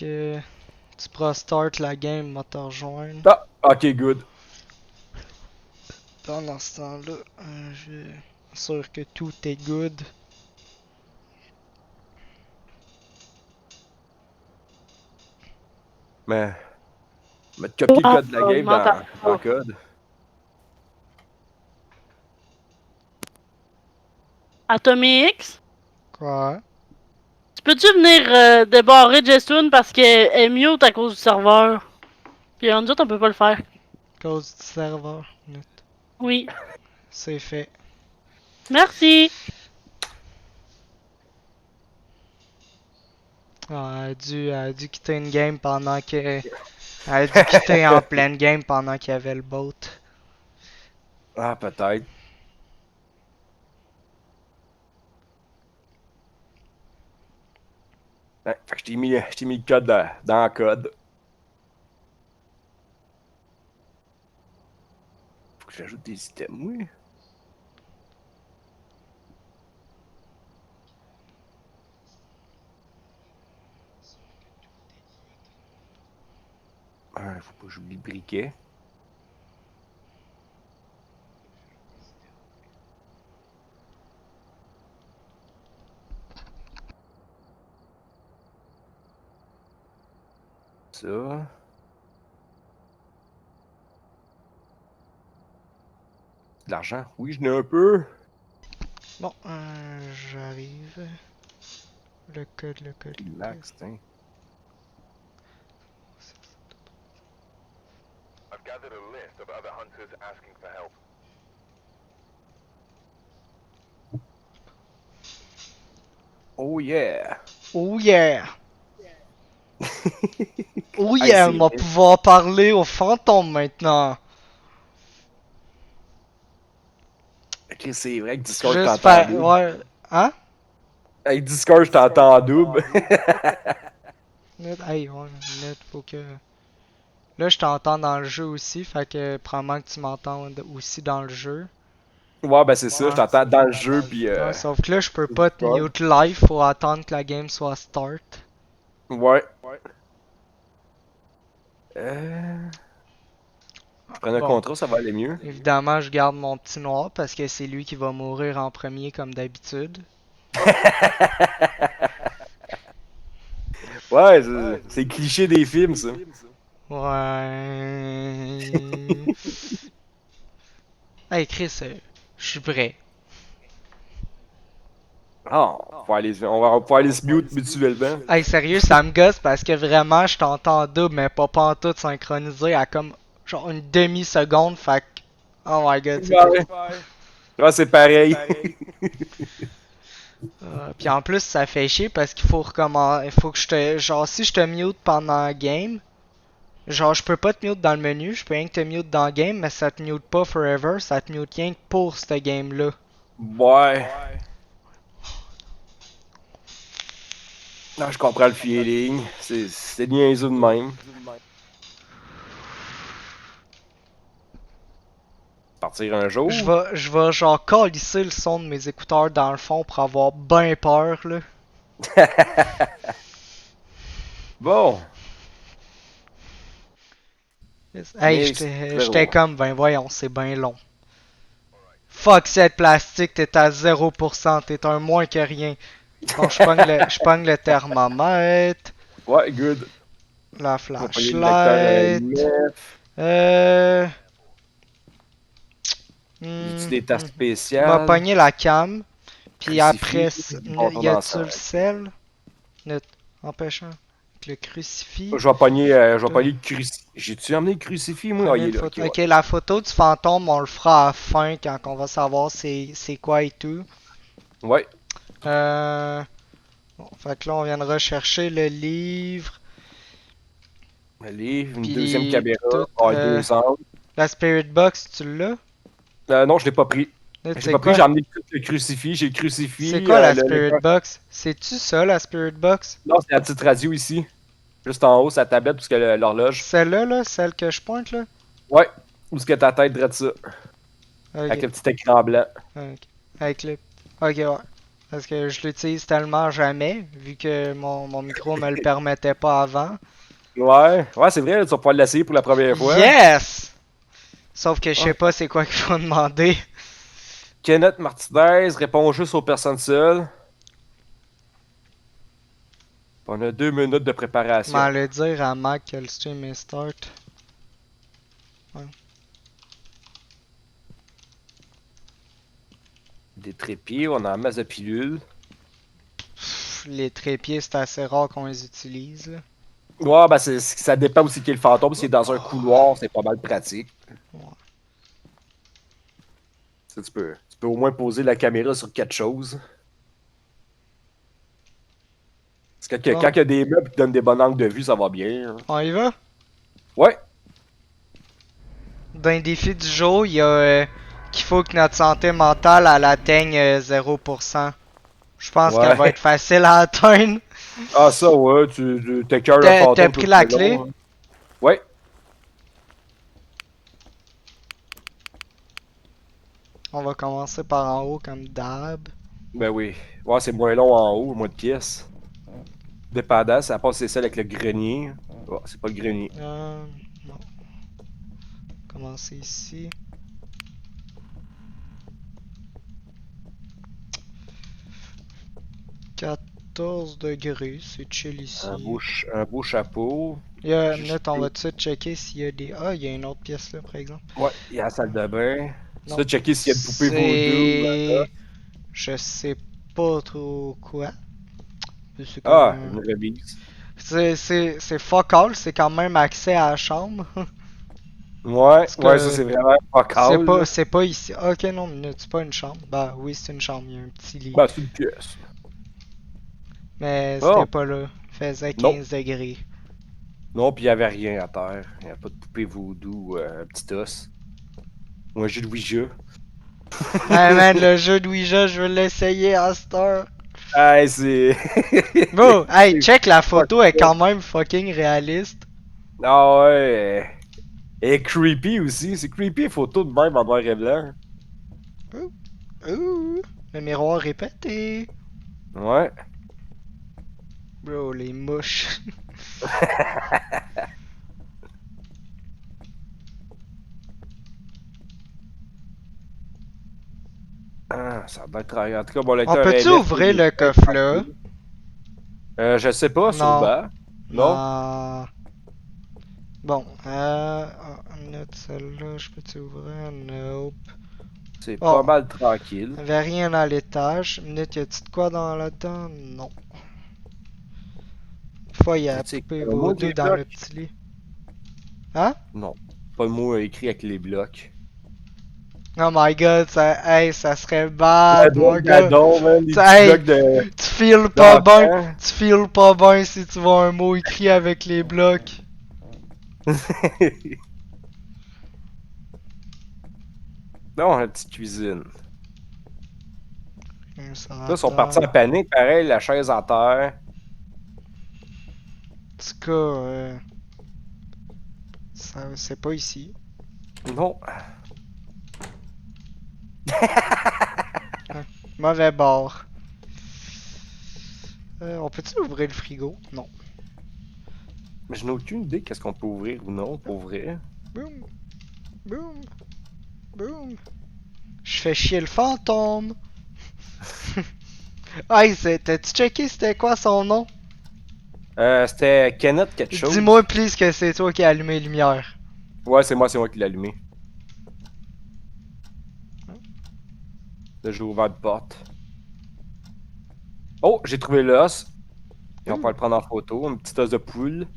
que tu pourras start la game, va te rejoindre. Ah, ok, good. Pendant ce temps-là, je vais sûr que tout est good. Mais, te copier le code de la game M'entends dans le pas. code. Atomix, Quoi? tu peux-tu venir débarrer Jestoun parce qu'elle est mute à cause du serveur? Puis en autres, on peut pas le faire. Cause du serveur. Note. Oui. C'est fait. Merci. Ah, elle a dû quitter une game pendant que. Elle a dû quitter en pleine game pendant qu'il y avait le bot. Ah, peut-être. Ouais, fait que je t'ai mis le code dans le code. Faut que j'ajoute des items, oui. Ah, faut pas que j'oublie le briquet. Ça. De l'argent? Oui, j'en ai un peu. Bon, j'arrive. Le code, le code, le code. Max, tiens. I've gathered a list of other hunters asking for help. Oh yeah! Oh yeah! Oh Hey, yeah, c'est on va vrai. pouvoir parler aux fantômes maintenant. Ok, c'est vrai que Discord, je Juste t'entends en faire. double. Ouais. Hein? Hey, Discord, je t'entends en double. Hey, ouais, net, faut que. Là, je t'entends dans le jeu aussi, fait que probablement que tu m'entendes aussi dans le jeu. Ouais, ben c'est ça, je Ouais. t'entends dans le jeu, puis Ouais, sauf que là, je peux pas te Discord. mute live, faut attendre que la game soit start. Ouais. Euh... Je prends un Bon, contrat, ça va aller mieux. évidemment, je garde mon petit noir parce que c'est lui qui va mourir en premier comme d'habitude. Ouais, c'est cliché des films, ça. Ouais. Hey Chris, je suis prêt. Ah, on va pouvoir aller se mute mutuellement. Hey, sérieux, ça me gosse parce que vraiment, je t'entends double, mais pas pantoute synchronisé à comme genre une demi-seconde, fait que... Oh my god, c'est Ouais, ouais c'est pareil. Puis en plus, ça fait chier parce qu'il faut recommencer. Il faut que je te. Genre, si je te mute pendant la game, genre, je peux pas te mute dans le menu, je peux rien que te mute dans le game, mais ça te mute pas forever, ça te mute rien que pour cette game-là. Ouais. Non, je comprends le feeling. C'est niaiseux de même. Partir un Je jour. vais, je vais genre calisser le son de mes écouteurs dans le fond pour avoir ben peur, là. Bon. Hey, Mais j'étais zéro. comme, ben voyons, c'est ben long. Fuck cette plastique, t'es à 0%, t'es un moins que rien. Bon, je pogne le thermomètre, Ouais, good. la On va pogner le lecteur flashlight. EMF. Euh. J'ai-tu Hmm, des tasses m'a spéciales? pogné la cam. Puis Crucifix, après, bâton y a-tu le d'encens. sel? Empêchant. Avec le crucifix. Je vais Là, pogner le crucifix. J'ai-tu emmené le crucifix, moi? Ah, prenez il est une là, ok, photo. ouais. Ok, la photo du fantôme, on le fera à la fin quand on va savoir c'est quoi et tout. Ouais. Euh. Bon, fait que là, on vient de rechercher le livre. Allez, une deuxième Puis caméra. tout. Ah, deux angles. La Spirit Box, tu l'as? Non, je l'ai pas pris. Là, J'ai c'est pas pris, quoi? j'ai emmené le crucifix. J'ai le C'est crucifix, quoi la le Spirit lecteur. Box? C'est-tu ça, la Spirit Box? Non, c'est la petite radio ici. Juste en haut, sa tablette, parce que l'horloge. Celle-là, là, celle que je pointe, là? Ouais. Où est-ce que ta tête drette ça? Avec Ok. le petit écran blanc. Ok. Avec le. Ok, ouais. Parce que je l'utilise tellement jamais, vu que mon micro me le permettait pas avant. Ouais, c'est vrai, tu vas pouvoir l'essayer pour la première fois. Yes! Sauf que je sais Ah. pas c'est quoi qu'il faut demander. Kenneth Martinez répond juste aux personnes seules. On a 2 minutes de Je préparation. m'allais dire à Mac que le stream est start. Des trépieds, on a en masse de pilules. Pff, les trépieds, c'est assez rare qu'on les utilise. Là. Ouais, ben ça dépend aussi qui est le fantôme. Si c'est dans un couloir, c'est pas mal pratique. Ouais. Ça, tu peux au moins poser la caméra sur quelque chose. Parce que Bon. quand il y a des meubles qui donnent des bons angles de vue, ça va bien. Hein. On y va? Ouais. Dans les défis du jour, il y a qu'il faut que notre santé mentale elle atteigne 0%. Je pense Ouais. qu'elle va être facile à atteindre. Ah, ça, ouais, tu t'écœures le T'as fantôme. pris tout la le long, clé? hein. Ouais. On va commencer par en haut comme d'hab. Ben oui. Ouais, c'est moins long en haut, moins de pièces. Dépendant, ça passe c'est celle avec le grenier. Oh, c'est pas le grenier. Non. Commencer ici. $14°, c'est chill ici. Un beau chapeau. Il y a une Juste- minute, on va tout de suite checker s'il y a des. Ah, il y a une autre pièce là, par exemple. Ouais, il y a la salle de bain. Non. Ça, checker s'il y a une poupée voodoo. Je sais pas trop quoi. C'est Ah, comme- une remise. C'est fuck all, c'est quand même accès à la chambre. Ouais, que ouais, ça c'est vraiment pas calme. C'est pas ici. Ok, non, minute, c'est pas une chambre. Bah oui, c'est une chambre, il y a un petit lit. Bah, c'est une pièce. Mais Oh. c'était pas là. Il faisait 15 degrés. Non, pis il y avait rien à terre. Il y a pas de poupée voodoo, un petit os. Ou un jeu de Ouija. Ah man, le jeu de Ouija, je veux l'essayer à cette heure. Hey, c'est. Bro, hey, check, la photo est quand même fucking réaliste. Ah ouais. Et creepy aussi. C'est creepy, les photos de même en noir et blanc. Ouh, le miroir répété. Ouais. Bro, les mouches. Ah, ça doit être. En tout cas, bon, On peut-tu ouvrir le coffre là? Je sais pas, sur le Non. bas. Non? Ah. Bon, note celle-là, je peux-tu ouvrir? Nope. C'est Oh. pas mal tranquille. Y'avait rien dans l'étage. Minute, y'a-tu de quoi dans là-dedans? Non. Une fois, y'a la C'est poupée un mot vaudou des dans le blocs. petit lit. Hein? Non. Pas le mot écrit avec les blocs. Oh my god, ça serait bad, mon gars. Gadon, man, les Hey, petits blocs de. Tu files pas d'enfants. bien. Tu files pas bien si tu vois un mot écrit avec les blocs. Non, la petite cuisine. Ça Là, ils sont partis en panique, pareil, la chaise en terre. En tout cas, c'est pas ici. Non. Mauvais bord. On peut-tu ouvrir le frigo? Non. Mais je n'ai aucune idée qu'est-ce qu'on peut ouvrir ou non, pour vrai. Boum. Boum. Boum. Je fais chier le fantôme. Hey, t'as-tu checké c'était quoi son nom? C'était Kenneth quelque chose. Dis-moi please que c'est toi qui as allumé les lumières. Ouais, c'est moi qui l'ai allumé. Là, j'ai ouvert une porte. Oh, j'ai trouvé l'os. Et on peut le prendre en photo, un petit os de poule.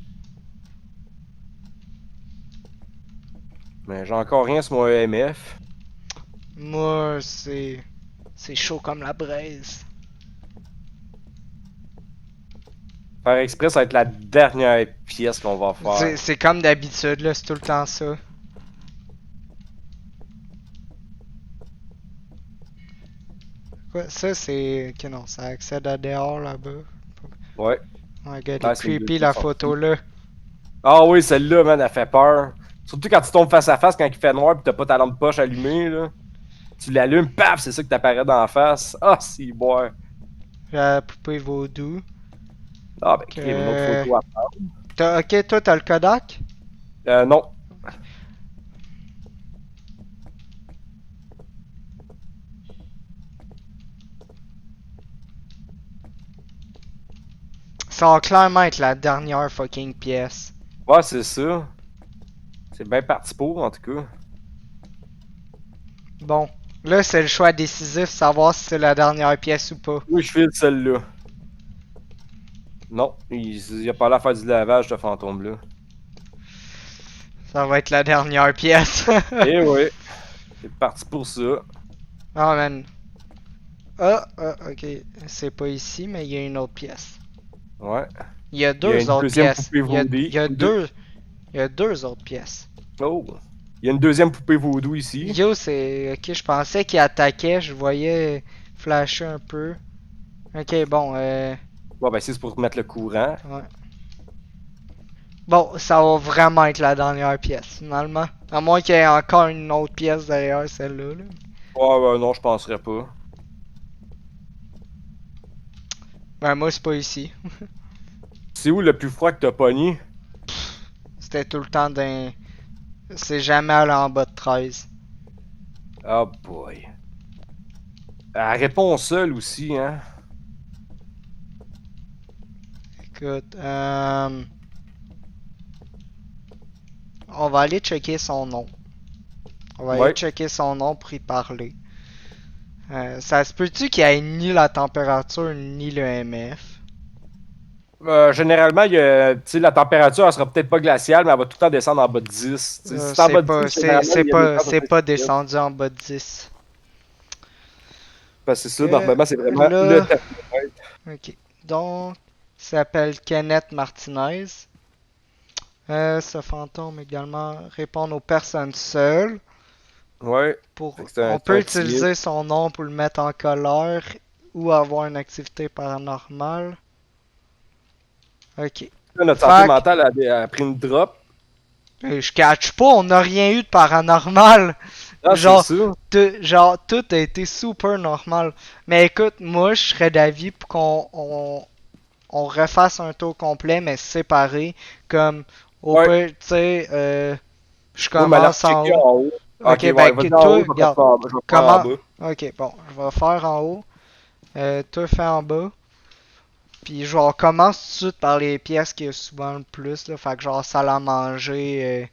Mais j'ai encore rien sur mon EMF. Moi, c'est chaud comme la braise. Faire exprès, ça va être la dernière pièce qu'on va faire. C'est comme d'habitude, là, c'est tout le temps ça. Quoi, ça c'est. Ok, non, ça accède à dehors là-bas. Ouais. Oh my god, Ah, est c'est une creepy de la sorties. photo là. Ah oui, celle-là, man, elle fait peur. Surtout quand tu tombes face à face, quand il fait noir pis t'as pas ta lampe poche allumée, là. Tu l'allumes, paf, c'est ça que t'apparaît dans la face. Ah, c'est boire. La poupée vaudou. Ah, ben, crime, une autre photo à prendre. Ok, toi, t'as le Kodak? Non. Ça va clairement être la dernière fucking pièce. Ouais, c'est ça. C'est bien parti pour, en tout cas. Bon, là, c'est le choix décisif, savoir si c'est la dernière pièce ou pas. Oui, je file celle-là. Non, il a pas l'air à faire du lavage, ce fantôme-là. Ça va être la dernière pièce. Eh ouais, c'est parti pour ça. Oh man. Ah, ok. C'est pas ici, mais il y a une autre pièce. Ouais. Il y a Il y a deux une autres deuxième pièces. poupée vaudou. Il y a deux autres pièces. Oh. Il y a une deuxième poupée vaudou ici. Yo, c'est. Ok, je pensais qu'il attaquait, je voyais flasher un peu. Ok, bon, Bon, ben, c'est pour mettre le courant. ouais. Bon, ça va vraiment être la dernière pièce, finalement. À moins qu'il y ait encore une autre pièce derrière celle-là. Là. Ouais, ben, non, je penserais pas. Ben, moi, c'est pas ici. C'est où le plus froid que t'as pogné? C'était tout le temps d'un. C'est jamais allé en bas de 13. Oh boy. Elle répond seule aussi, hein. Écoute, on va aller checker son nom. On va aller Ouais. checker son nom pour y parler. Ça se peut-tu qu'il y ait ni la température ni le MF? Généralement, tu sais, la température, elle sera peut-être pas glaciale, mais elle va tout le temps descendre en bas de 10. Tu sais, si c'est en bas de 10, généralement, il y a des chances c'est que pas c'est descendu en bas de 10. parce que c'est ça, normalement, c'est vraiment Là, le tapis. ok. Donc, il s'appelle Kenneth Martinez. Ce fantôme également répond aux personnes seules. Ouais. Pour, Fait que c'est on c'est peut un timide. utiliser son nom pour le mettre en colère ou avoir une activité paranormale. Ok. Là, notre santé Fac, mentale a pris une drop. je catch pas, on n'a rien eu de paranormal. Ah, c'est Genre, ça. tout a été super normal. Mais écoute, moi, je serais d'avis pour on refasse un tour complet, mais séparé. Comme, au Ouais. pire, tu sais, je Moi, m'a la commence en checker haut. en haut. Ok, Ok, ouais, ben, vas-y en toi, haut, regarde, je vais faire en comment... bas. Ok, bon, je vais faire en haut. Toi, fais en bas. Puis, genre, on commence tout de suite par les pièces qui y a souvent le plus, là. Fait que, genre, salle à manger, Ouais,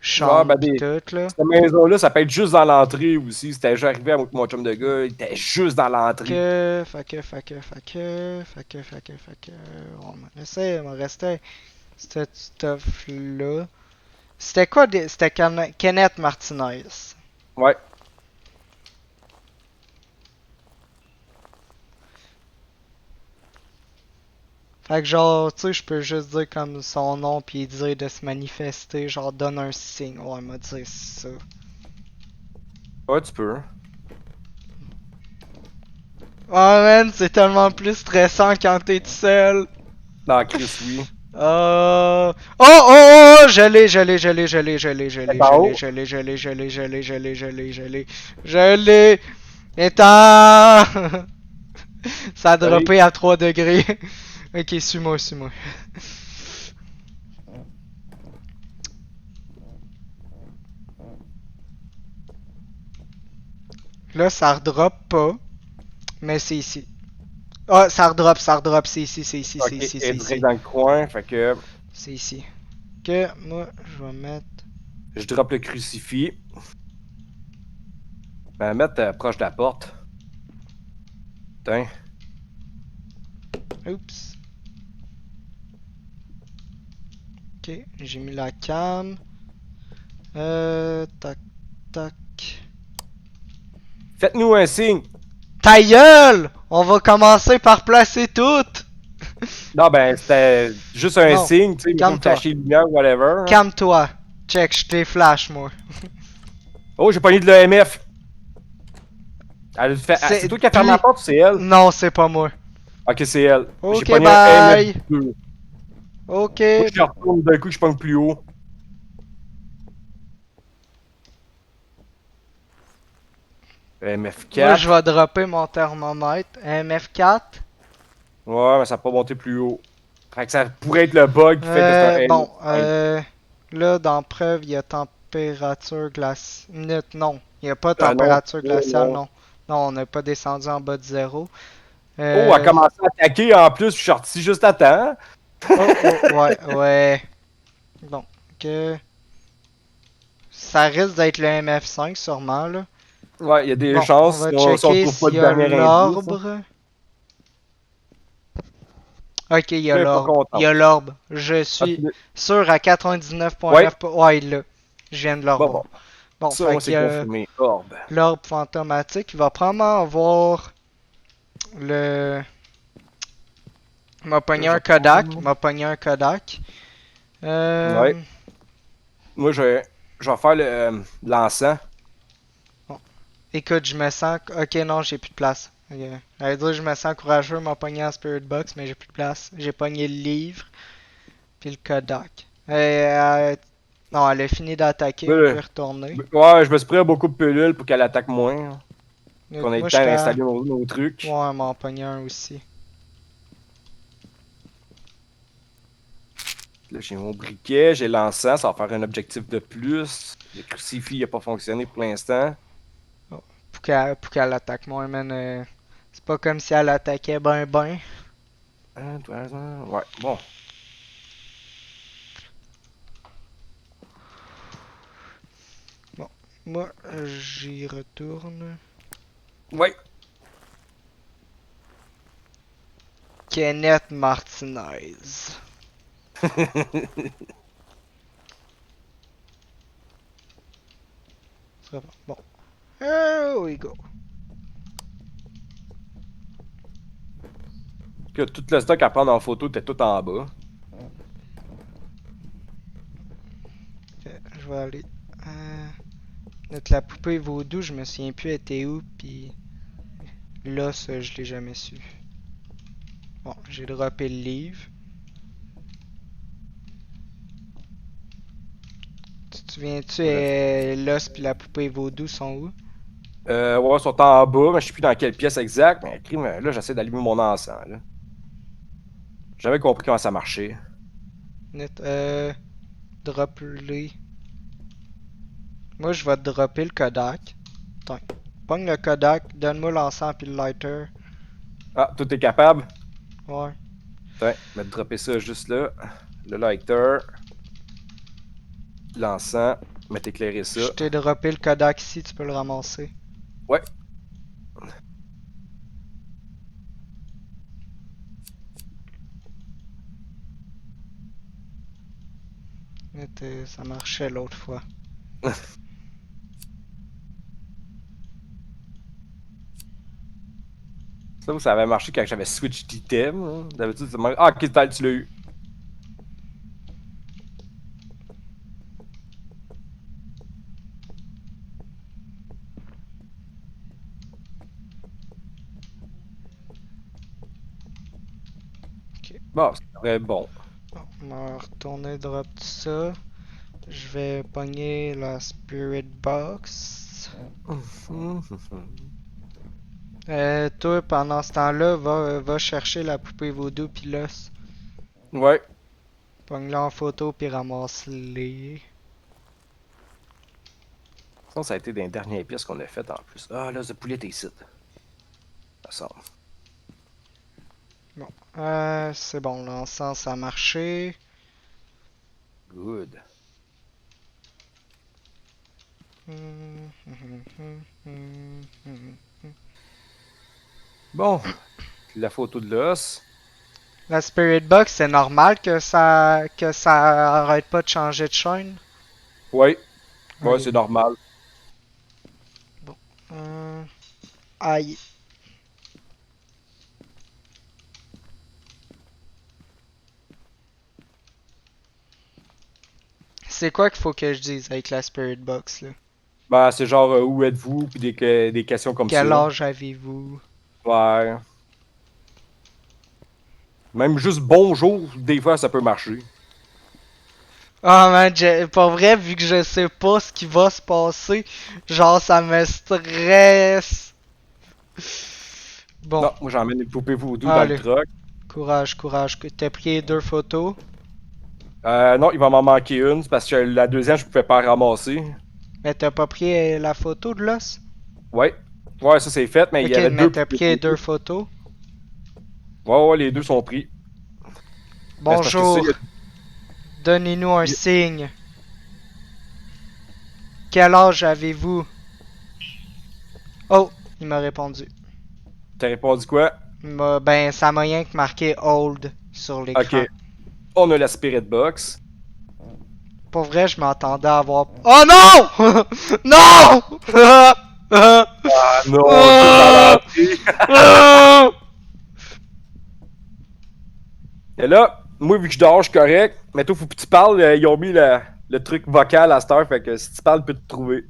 chambre, ben, pis tout, là. cette maison-là, ça peut être juste dans l'entrée aussi. C'était déjà arrivé avec mon chum de gars, il était juste dans l'entrée. On m'a laissé, il m'a resté cette stuff-là. C'était quoi, c'était Kenneth Martinez. Ouais. Fait que genre, tu sais, je peux juste dire comme son nom puis dire de se manifester, genre donne un signe. Ouais, il m'a dit ça. Ouais, tu peux. Oh man, c'est tellement plus stressant quand t'es tout seul. Dans Chris, oui. Je l'ai, je l'ai, je l'ai, je l'ai, je l'ai, je l'ai, En haut? je l'ai, je l'ai, je l'ai, je l'ai, je l'ai, je l'ai, je l'ai, je l'ai. Étant. Ça a droppé à 3 degrés. Ok, suis-moi, suis-moi. Là, ça redrop pas, mais c'est ici. Ah, ça redrop, c'est ici, c'est ici, c'est Ok, ici, elle c'est est direct ici. dans le coin, fait que C'est ici. Que moi, je vais mettre. je drop le crucifix. Ben, mettre proche de la porte. Putain. Oups. Ok, j'ai mis la cam. Tac, tac. Faites-nous un signe. Ta gueule! On va commencer par placer toutes! Non, ben, c'était juste un Non, signe, tu sais, mettons calme-toi. flasher lumière, whatever. Hein. Calme-toi. Check, je t'ai flash, moi. Oh, j'ai pogné de l'EMF. C'est toi qui as fermé la Puis- porte ou c'est elle? Non, c'est pas moi. Ok, c'est elle. Ok, J'ai pogné bye. un EMF 2. Ok. Moi, je retourne d'un coup, je pogne plus haut. EMF 4. Moi, je vais dropper mon thermomètre. MF4. Ouais, mais ça n'a pas monté plus haut. Fait que ça pourrait être le bug qui fait que c'est un Bon, Halo. là, dans preuve, il y a température glaciale. Minute, non. Il n'y a pas Non, température glaciale, non. non. Non, on n'a pas descendu en bas de zéro. Oh, elle a Euh... commencé à attaquer en plus, je suis sorti juste à temps. Ouais. Bon, ok. Ça risque d'être le MF5, sûrement, là. Ouais, il y a des Bon, on chances va si on checker trouve pas s'il de y a dernier indice. l'orbe. Ok, il y a Très pas l'orbe. Il y content. a l'orbe. Je Ah, suis tu l'as- sûr à Ouais, 99,9. Ouais, il l'a. Je viens de le bon. revoir. Bon, Ça, fait moi, qu'il c'est y a confirmé. Orbe. l'orbe fantomatique. Il va probablement avoir le. Il m'a Là, pogné je un vais Kodak. Il prendre- m'a pogné un Kodak. Ouais. Euh... Moi, je vais faire l'encens. Bon. Écoute, je me sens. Ok, non, j'ai plus de place. Ok. J'allais dire, je me sens courageux, il m'a pogné en Spirit Box, mais j'ai plus de place. J'ai pogné le livre, puis le Kodak. Non, elle a fini d'attaquer, on Là, peut y retourner. ouais, je me suis pris beaucoup de pilules pour qu'elle attaque moins. Qu'on ait le Moi, temps j'étais à. d'installer nos trucs. Ouais, elle m'en pogné un aussi. Là, j'ai mon briquet, j'ai l'encens, ça va faire un objectif de plus. Le crucifix n'a pas fonctionné pour l'instant. Pour qu'elle attaque moins, man. C'est pas comme si elle attaquait ben. Ouais, bon. Bon, moi, j'y retourne. Ouais. Kenneth Martinez. Ça va. Bon. Here we go. Que tout le stock à prendre en photo était tout en bas. Ok, je vais aller. Notre la poupée vaudou, je me souviens plus elle était où, puis là, ça, je l'ai jamais su. Bon, j'ai droppé le livre. Tu te souviens-tu, l'os puis la poupée vaudou sont où? Ouais, ils sont en bas, mais je sais plus dans quelle pièce exacte. Mais crime, là, j'essaie d'allumer mon encens. Là. J'avais compris comment ça marchait. Net, drop-les. Moi, je vais te dropper le Kodak. Attends. Pogne le Kodak, donne-moi l'encens puis le lighter. Ah, tout est capable? Ouais. Tiens, je vais te dropper ça juste là. Le lighter. L'encens. Je vais t'éclairer ça. Je t'ai droppé le Kodak ici, tu peux le ramasser. Ouais. Net, ça marchait l'autre fois. Ça avait marché quand j'avais switch d'item. Hein. D'habitude, ça marche. Ah, ok, tu l'as eu. Ok. Bon, c'est très bon. Bon, on va retourner drop tout ça. Je vais pogner la Spirit Box. Toi, pendant ce temps-là, va chercher la poupée vaudou pis l'os. Ouais. Pogne-le en photo puis ramasse-les. Ça a été des dernières pièces qu'on a faites en plus. Ah, là, ce poulet est ici. Ça sort. Bon, c'est bon, l'encens a marché. Good. Bon. La photo de l'os. La Spirit Box, c'est normal que ça arrête pas de changer de chaîne. Ouais. Ouais, Oui. c'est normal. Aïe. C'est quoi qu'il faut que je dise avec la Spirit Box là? Ben, c'est genre où êtes-vous? Puis des questions comme Quel ça. âge avez-vous? Ouais. Même juste bonjour, des fois, ça peut marcher. Ah man, pour vrai, vu que je sais pas ce qui va se passer, genre ça me stresse. Bon, Non, moi j'emmène une poupée voodoo dans allez. le truck. Courage, courage. T'as pris 2 photos. Non, il va m'en manquer une, c'est parce que la deuxième, je pouvais pas ramasser. Mais t'as pas pris la photo de l'os? Ouais. Ouais, ça c'est fait, mais il Ok, y avait mais deux t'as poupées pris 2 voodoo. photos. Ouais, les deux sont pris. Mais c'est parce que ça, Bonjour. Donnez-nous un signe. Quel âge avez-vous? Oh, il m'a répondu. T'as répondu quoi? Ben, ça m'a rien que marqué old sur Ok. l'écran. On a la Spirit Box. Pour vrai, je m'attendais à avoir. Oh non! Non! Ah non, tout à Et là, moi, vu que je dors, je suis correct. Mais toi, faut que tu parles. Ils ont mis le truc vocal à cette heure, fait que si tu parles, tu peux te trouver.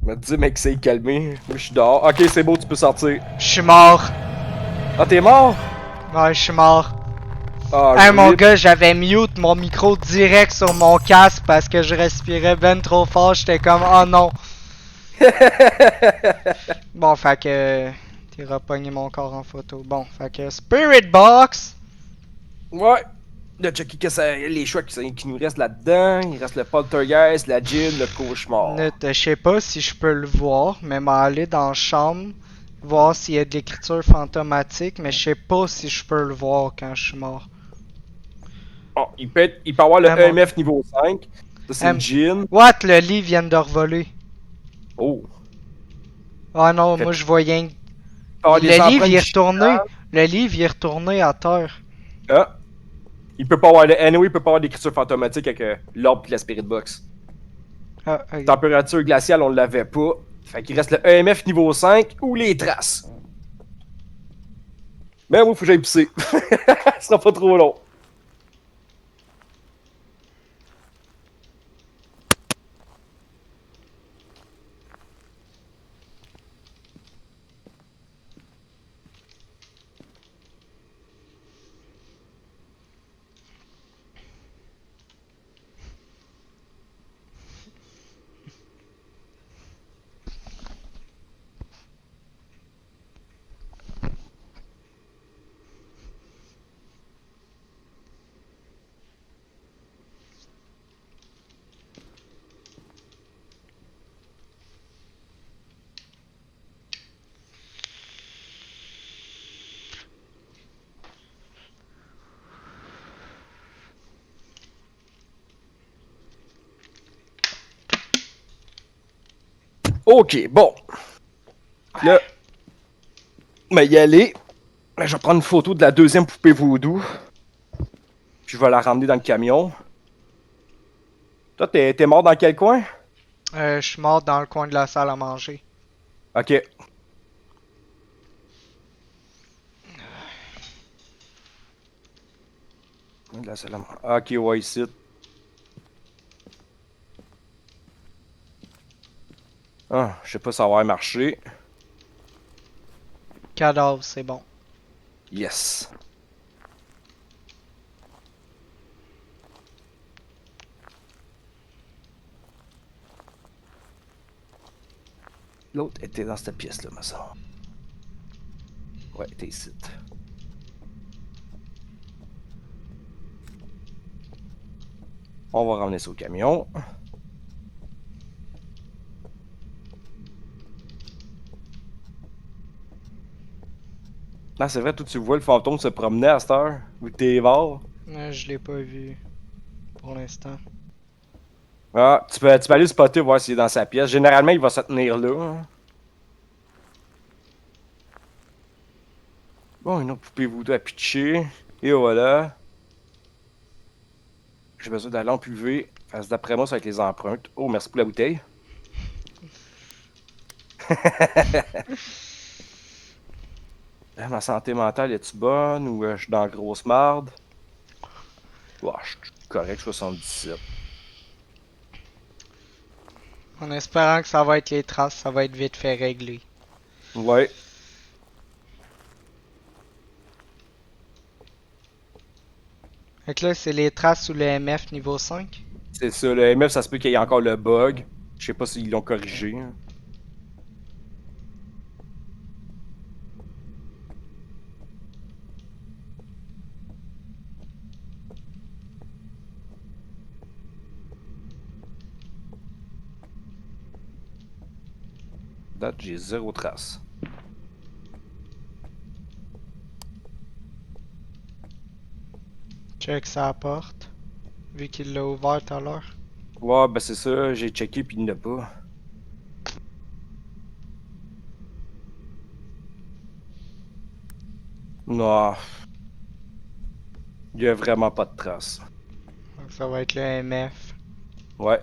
Me dis, mec, c'est calmé. Moi, je suis dehors. Ok, c'est beau, tu peux sortir. Je suis mort. Ah, t'es mort? Ouais, je suis mort. Ah, Hey mon rip. gars, j'avais mute mon micro direct sur mon casque parce que je respirais ben trop fort. J'étais comme, oh non. Bon, fait que. T'iras pogner mon corps en photo. Bon, fait que Spirit Box. Ouais. Là, checker que ça, les choix qui nous restent là-dedans. Il reste le poltergeist, la gin, le cauchemar. Je sais pas si je peux le voir, mais m'aller dans la chambre, voir s'il y a de l'écriture fantomatique, mais je sais pas si je peux le voir quand je suis mort. Oh, il peut avoir le Ah, mon- EMF niveau 5. Ça, c'est le gin. What? Le livre vient de revoler. Oh. Ah non, Fait- moi je vois rien. Il peut avoir des Le livre empreintes il est retourné. digitales. Le livre il est retourné à terre. Ah. Il peut pas avoir anyway, il peut pas avoir d'écriture fantomatique avec l'orbe et la Spirit Box. Ah, ok. Température glaciale, on l'avait pas. Fait qu'il reste le EMF niveau 5 ou les traces. Mais moi, faut que j'aille pisser. Ce sera pas trop long. Ok, bon. Là, mais y aller. Je vais prendre une photo de la deuxième poupée voodoo. Puis je vais la ramener dans le camion. Toi, t'es mort dans quel coin? Je suis mort dans le coin de la salle à manger. Ok. De la salle à manger. Ok, ouais, ici. Ah, je sais pas si ça va marcher. Cadavre, c'est bon. Yes. L'autre était dans cette pièce-là, me semble. Ouais, t'es ici. On va ramener ça au camion. Ah, c'est vrai, toi, tu vois le fantôme se promener à cette heure, vu que t'es mort. Je l'ai pas vu pour l'instant. Ah, tu peux aller le spotter, voir s'il est dans sa pièce. Généralement, il va se tenir là. Hein. Bon, une autre poupée voodoo à pitcher. Et voilà. J'ai besoin de la lampe UV. Parce que d'après moi, ça va être les empreintes. Oh, merci pour la bouteille. Ma santé mentale, est-tu bonne ou je suis dans la grosse marde? Ouah, je suis correct, 77. En espérant que ça va être les traces, ça va être vite fait régler. Ouais. Fait que là, c'est les traces sous le MF niveau 5. C'est ça, le MF, ça se peut qu'il y ait encore le bug. Je sais pas s'ils l'ont corrigé. Hein. Date, j'ai zéro trace. Check sa porte. Vu qu'il l'a ouvert tout à l'heure. Ouais, ben c'est ça, j'ai checké pis il n'y en a pas. Non. Il y a vraiment pas de trace. Donc ça va être le MF. Ouais.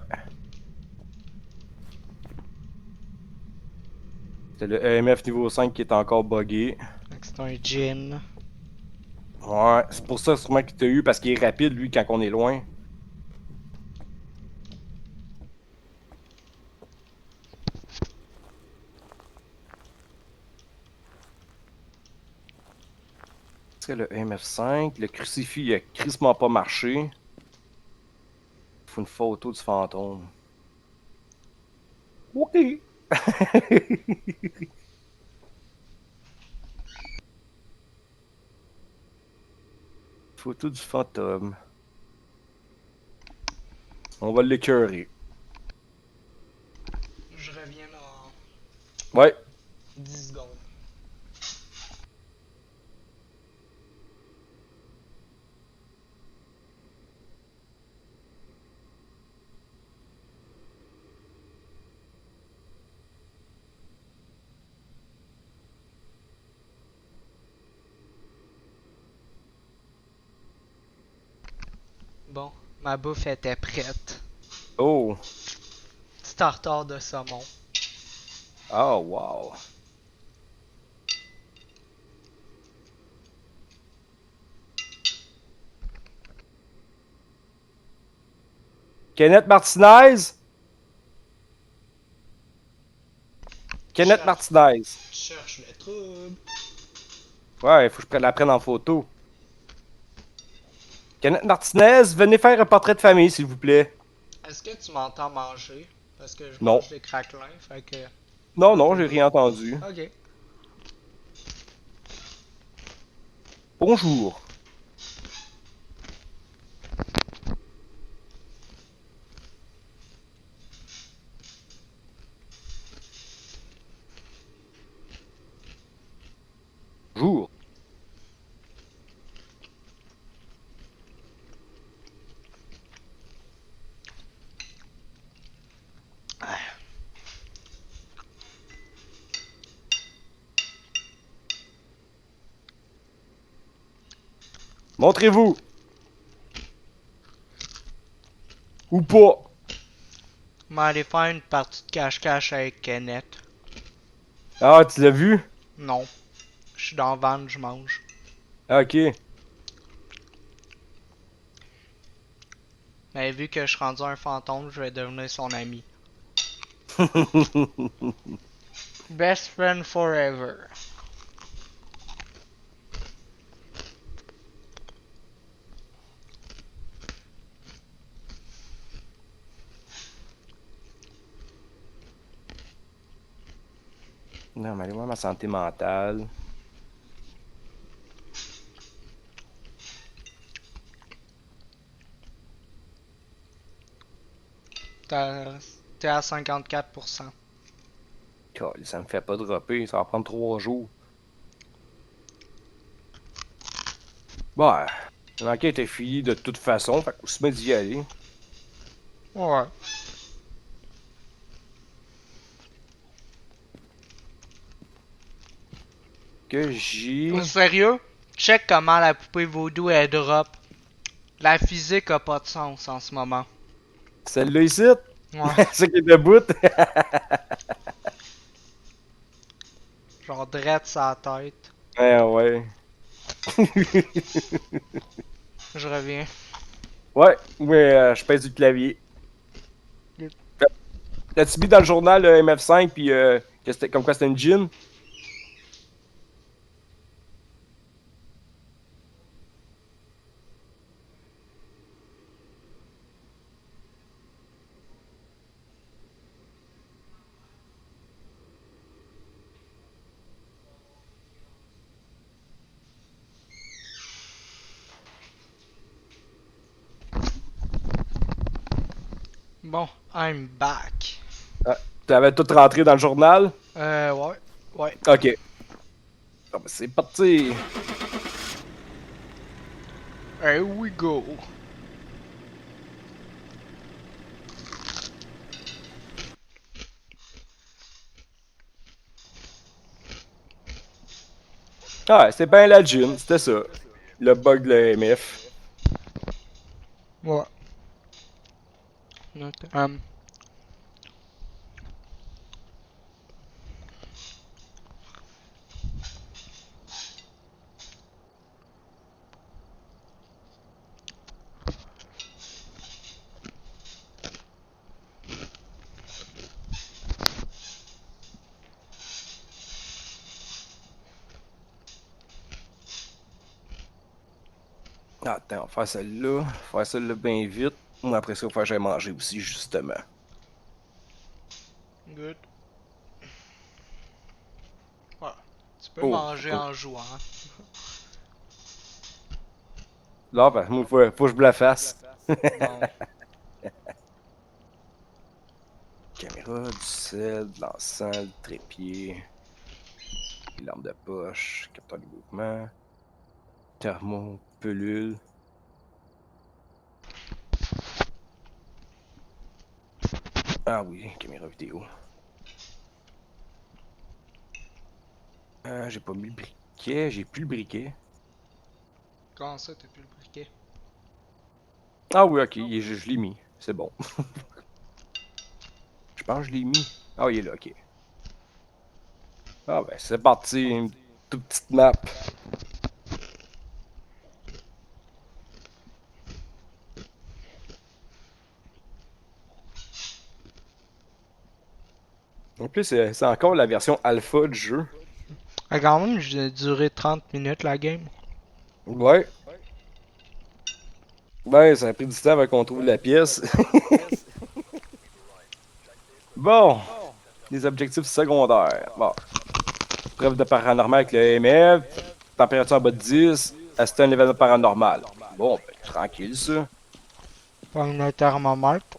C'est le EMF niveau 5 qui est encore buggé. Donc c'est un gin. Ouais, c'est pour ça sûrement qu'il t'a eu parce qu'il est rapide lui quand on est loin. C'est le EMF5, le crucifix il a crissement pas marché. Faut une photo du fantôme. Ok. Photo du fantôme. On va l'écœurer. Je reviens dans Ouais. 10 secondes. Bon, ma bouffe était prête. Oh. Petit tartare de saumon. Oh, wow. Kenneth Martinez? Kenneth Cherche. Martinez. Cherche le trouble. Ouais, il faut que je la prenne en photo. Kenneth Martinez, venez faire un portrait de famille, s'il vous plaît. Est-ce que tu m'entends manger? Parce que je Non. mange des craquelins, fait que... Non, non, j'ai rien entendu. Ok. Bonjour. Bonjour. Montrez-vous. Ou pas. On va aller faire une partie de cache-cache avec Kenneth. Ah, tu l'as vu? Non. Je suis dans la vanne, je mange. Ah, ok. Mais vu que je suis rendu un fantôme, je vais devenir son ami. Best friend forever. Non, mais allez voir ma santé mentale. T'es à 54%. Ça me fait pas dropper, ça va prendre 3 jours. Bah, l'enquête est finie de toute façon, fait qu'on se met d'y aller. Ouais. Que j'ai... Sérieux? Check comment la poupée vaudou est drop. La physique a pas de sens en ce moment. Celle-là ici? Ouais. C'est qui est debout? Genre drette sa tête. Ouais, ouais. Je reviens. Ouais, mais je pèse du clavier. Good. T'as-tu mis dans le journal MF5 puis que c'était comme quoi c'était une gin? Bon, I'm back. T'avais tout rentré dans le journal? Ouais. Ouais. Ok. Ah, ben, c'est parti. Here we go. Ah, c'est bien la June, c'était ça. Le bug de la MF. Ouais. Ah, attends, on va faire celle-là. Faire celle-là bien vite. Ou après ça, il faut que j'aille manger aussi, justement. Good. Ouais. Tu peux Oh, manger en jouant. là, ben, moi, faut que je me la fasse. Bon. Caméra, du sel, de l'encens, du trépied. Lampe de poche, capteur de mouvement. Thermo, pelule. Ah oui, caméra vidéo. J'ai pas mis le briquet, j'ai plus le briquet. Comment ça, t'as plus le briquet? Ah oui, ok, je l'ai mis. C'est bon. Je pense que je l'ai mis. Ah, il est là, ok. Ah ben, c'est parti. Une toute petite map. En plus, c'est encore la version alpha du jeu. Ah, quand même, j'ai duré 30 minutes la game. Ouais. Ouais, ça a pris du temps avant qu'on trouve la pièce. Bon, les objectifs secondaires. Bon, preuve de paranormal avec le MF, température en bas de 10, assister à un événement paranormal. Bon, ben, tranquille ça. Prendre le thermomètre,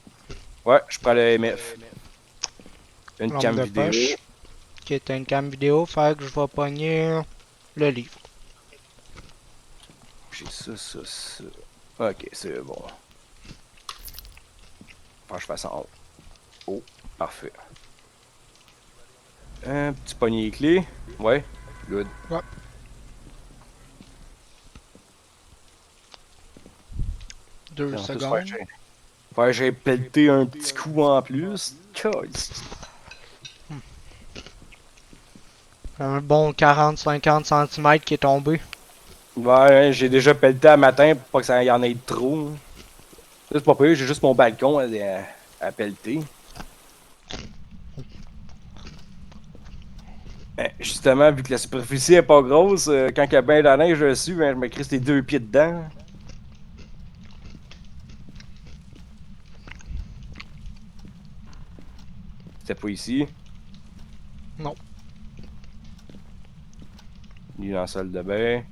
Ouais, je prends le MF. Une lampe cam de vidéo. poche, qui est une cam vidéo, fait que je vais pogner le livre. J'ai ça, ça. Ok, c'est bon. Faut que je fasse en haut. Oh, parfait. Un petit poignet clé. Ouais, good. Ouais. Deux En plus, secondes. j'ai pelleté un petit coup en plus. Calice. Un bon 40-50 cm qui est tombé. Ouais, j'ai déjà pelleté à matin pour pas que ça y en ait trop. Là, c'est pas pire, j'ai juste mon balcon à pelleter. Justement, vu que la superficie est pas grosse, quand il y a bien de la neige dessus, ben, je me crisse les 2 pieds dedans. C'était pas ici. Non. Ni dans la salle de bain.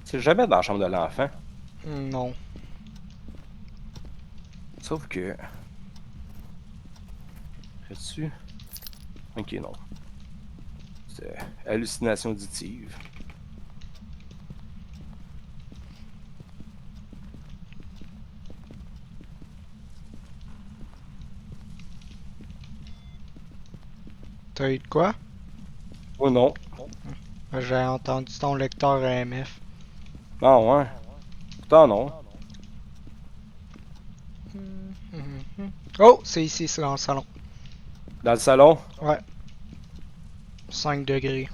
C'est jamais dans la chambre de l'enfant. Non. Sauf que. Fais-tu? Ok, non. C'est hallucination auditive. T'as eu de quoi? Oh non. J'ai entendu ton lecteur AMF. Ah ouais. Pourtant non. Oh, c'est ici, c'est dans le salon. Dans le salon. Ouais. 5 degrés.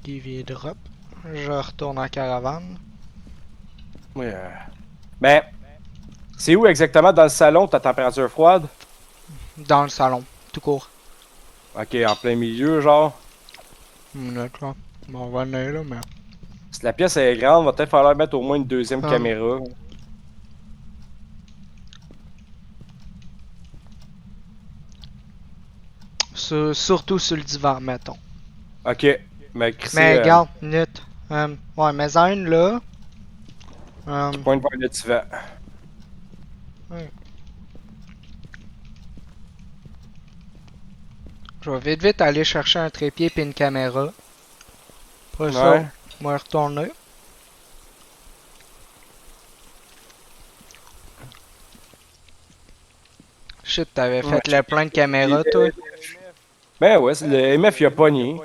Olivier drop. Je retourne en caravane. Oui. Ben. C'est où exactement dans le salon ta température froide? Dans le salon, tout court. Ok, en plein milieu, genre. Une minute là. Bon, on va venir là, mais. Si la pièce est grande, va peut-être falloir mettre au moins une deuxième Ah. caméra. Surtout sur le divan, mettons. Ok. Mais Chris, Mais regarde, minute. Ouais, mais en une là. Pointe vers le divan. Je vais vite aller chercher un trépied et une caméra. Après ça, Ouais. on va retourner. Shit, t'avais fait le plein de caméras, toi? Ben ouais, le MF il a pogné.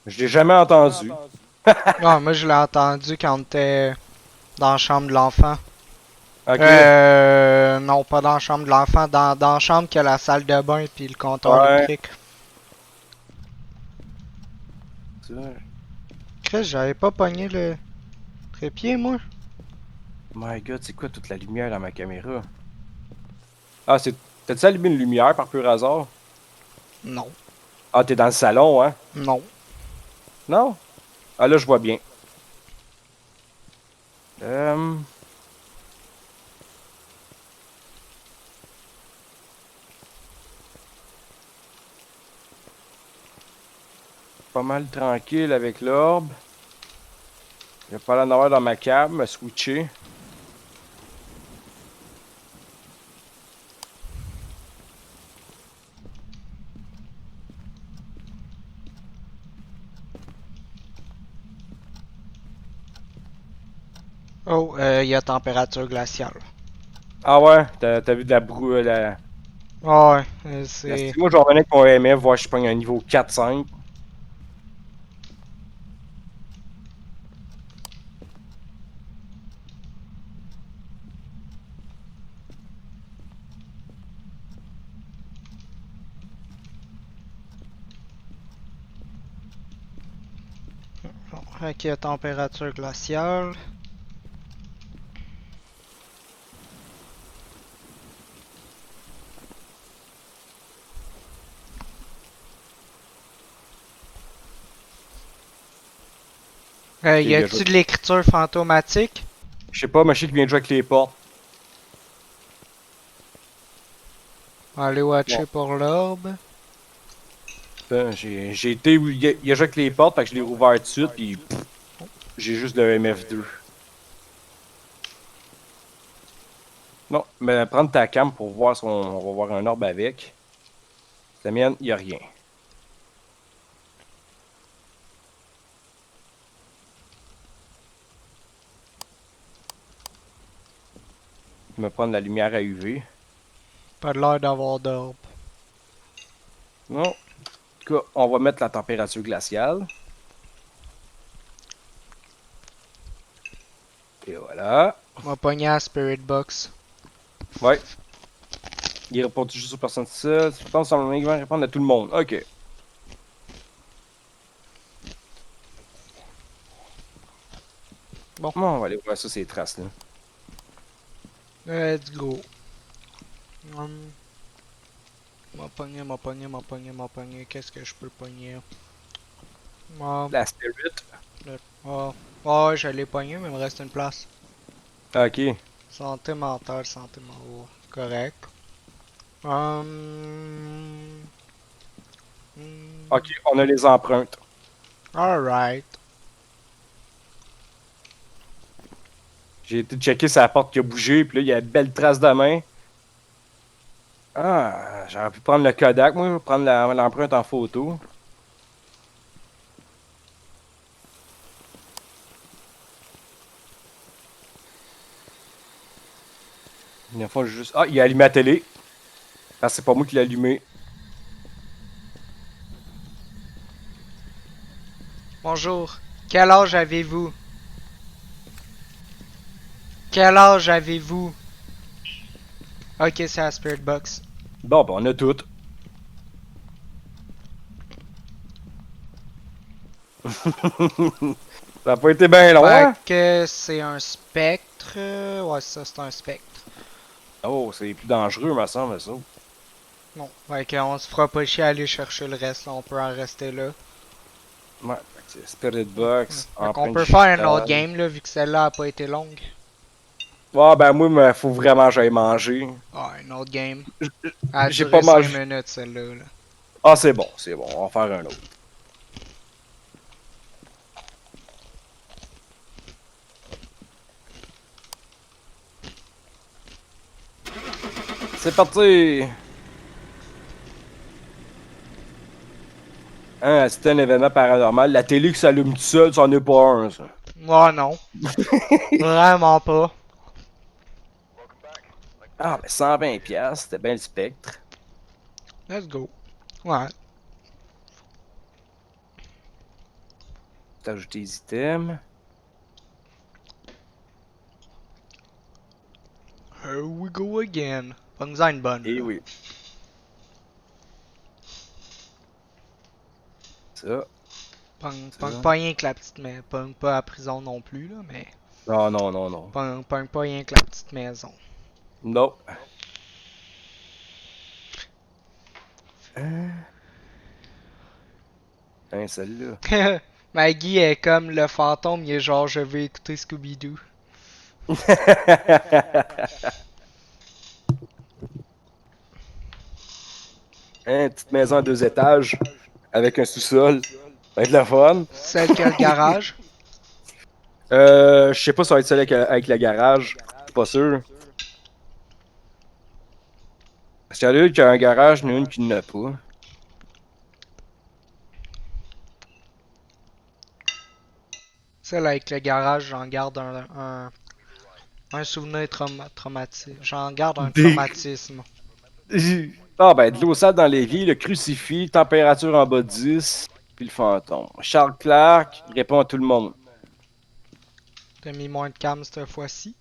Je l'ai jamais entendu. Non, moi je l'ai entendu quand on était dans la chambre de l'enfant. Ok. Non, pas dans la chambre de l'enfant, dans la chambre qui a la salle de bain puis le comptoir Ouais. électrique. Chris, j'avais pas pogné le trépied, moi. My god, c'est quoi toute la lumière dans ma caméra? Ah, c'est. T'as-tu allumé une lumière par pur hasard? Non. Ah, t'es dans le salon, hein? Non. Non? Ah, là, je vois bien. Pas mal tranquille avec l'orbe. J'ai pas l'air d'avoir dans ma cave, me switcher. Oh, il y a température glaciale. Ah ouais, t'as vu de la brouille, Ouais, Si c'est... moi, je vais revenir avec mon MF, voir si je pogne un niveau 4-5. Ok, température glaciale. Y bien a-tu joué. de l'écriture fantomatique? Je sais pas, mais je sais qu'il vient de jouer avec les portes. Allez watcher Bon. pour l'orbe. J'ai été. Il a joué avec les portes, fait que je l'ai rouvert tout de suite, puis j'ai juste le MF2. Non, mais prendre ta cam pour voir si on va voir un orbe avec. La mienne, y a rien. Je vais me prendre la lumière à UV. Pas de l'air d'avoir d'orbe. Non. En tout cas, on va mettre la température glaciale. Et voilà. On va pogner à Spirit Box. Ouais. Il répond juste aux personnes seules. Je pense qu'il va répondre à tout le monde. Ok. Bon. On va aller voir ça, ces traces-là. Let's go. M'a pogné. Qu'est-ce que je peux pogner? La spirit. Ouais, je l'ai pogné, mais il me reste une place. Ok. Santé mentale, santé mentale. Correct. Hum... Ok, on a les empreintes. Alright. J'ai été checker sa porte qui a bougé, puis là, il y a une belle trace de main. Ah, j'aurais pu prendre le Kodak, moi, prendre l'empreinte en photo. Une fois, juste. Ah, il a allumé la télé. Ah, c'est pas moi qui l'ai allumé. Bonjour. Quel âge avez-vous? Quel âge avez-vous? Ok, c'est la Spirit Box. Bon, ben, on a tout. Ça a pas été bien long, Fait hein? que c'est un spectre. Ouais, ça, c'est un spectre. Oh, c'est plus dangereux, me semble, ça. Non. Fait qu'on se fera pas chier à aller chercher le reste, là. On peut en rester là. Ouais, fait que c'est Spirit Box. Fait qu'on empreinte peut faire un autre digitale. game, là, vu que celle-là a pas été longue. Ouais, ben, moi, il faut vraiment que j'aille manger. Ah, un autre game. Elle a J'ai duré pas mangé. 5 minutes, celle-là. Là. Ah, c'est bon, on va faire un autre. C'est parti! Hein, c'était un événement paranormal. La télé qui s'allume tout seul, c'en est pas un, ça. Moi, non. Vraiment pas. Ah, mais 120 piastres, c'était bien le spectre. Let's go. Ouais. T'ajoutes des items. Here we go again. Pong-en une bonne. Eh là. oui. Ça. Pong Ça. pas rien que la petite maison. Pong pas à prison non plus, là, mais. Non, non, non, non. Pong pas rien que la petite maison. Non. Hein, celle-là. Maggie est comme le fantôme, il est genre je vais écouter Scooby-Doo. Hein, petite maison à 2 étages, avec un sous-sol. Ça va être la fun. Celle qui a le garage. Je sais pas si ça va être celle avec le garage. Je suis pas sûr. Parce qu'il y en a une qui a un garage, il y en a une qui n'en a pas. Celle avec le garage, j'en garde un souvenir traumatique. J'en garde un Des- traumatisme. Ah ben, de l'eau sale dans l'évier, le crucifix, température en bas de 10, puis le fantôme. Charles Clark répond à tout le monde. T'as mis moins de cam cette fois-ci.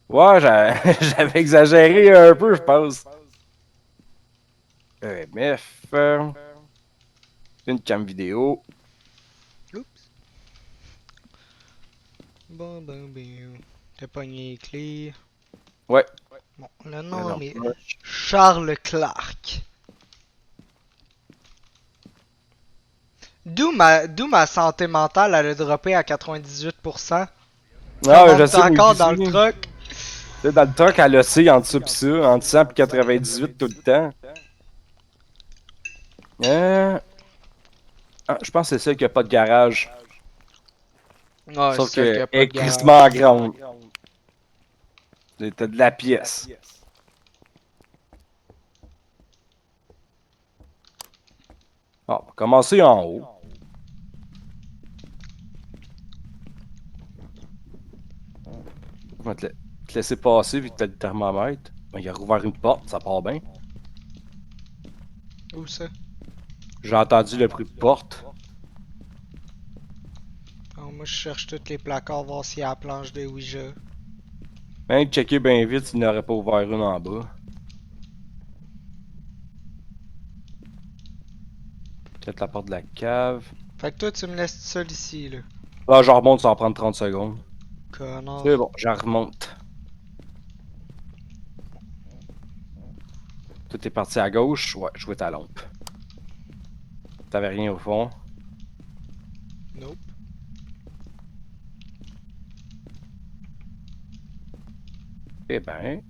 Ouais, j'avais exagéré un peu, je pense. Bref. Une cam vidéo. Oups. Bon. T'as pogné les clés. Ouais. Bon, le Non, nom est Charles Clark. D'où ma santé mentale, elle a droppé à 98%. Ah, Comment je t'es sais. encore moi dans aussi. le truck. Tu sais, dans le truck, elle a C entre ça pis ça, entre 100 et 98 tout le temps. Ah, je pense que c'est celle qui a pas de garage. Ouais, Sauf c'est celle qui que a pas elle est de garage. crissement grande. T'as de la pièce. Bon, on va commencer en haut. Je vais te laisser passer vu que t'as le thermomètre. Ben, il a rouvert une porte, ça part bien. Où ça? J'ai entendu le bruit de porte. Alors, moi, je cherche tous les placards, voir s'il y a la planche de Ouija. Même checker bien vite s'il n'aurait pas ouvert une en bas. Peut-être la porte de la cave. Fait que toi, tu me laisses tout seul ici, là. Là, je remonte, ça va prendre 30 secondes. Connard. C'est bon, j'en remonte. Tout est parti à gauche. Ouais, je vois ta lampe. T'avais rien au fond. Nope. Eh ben.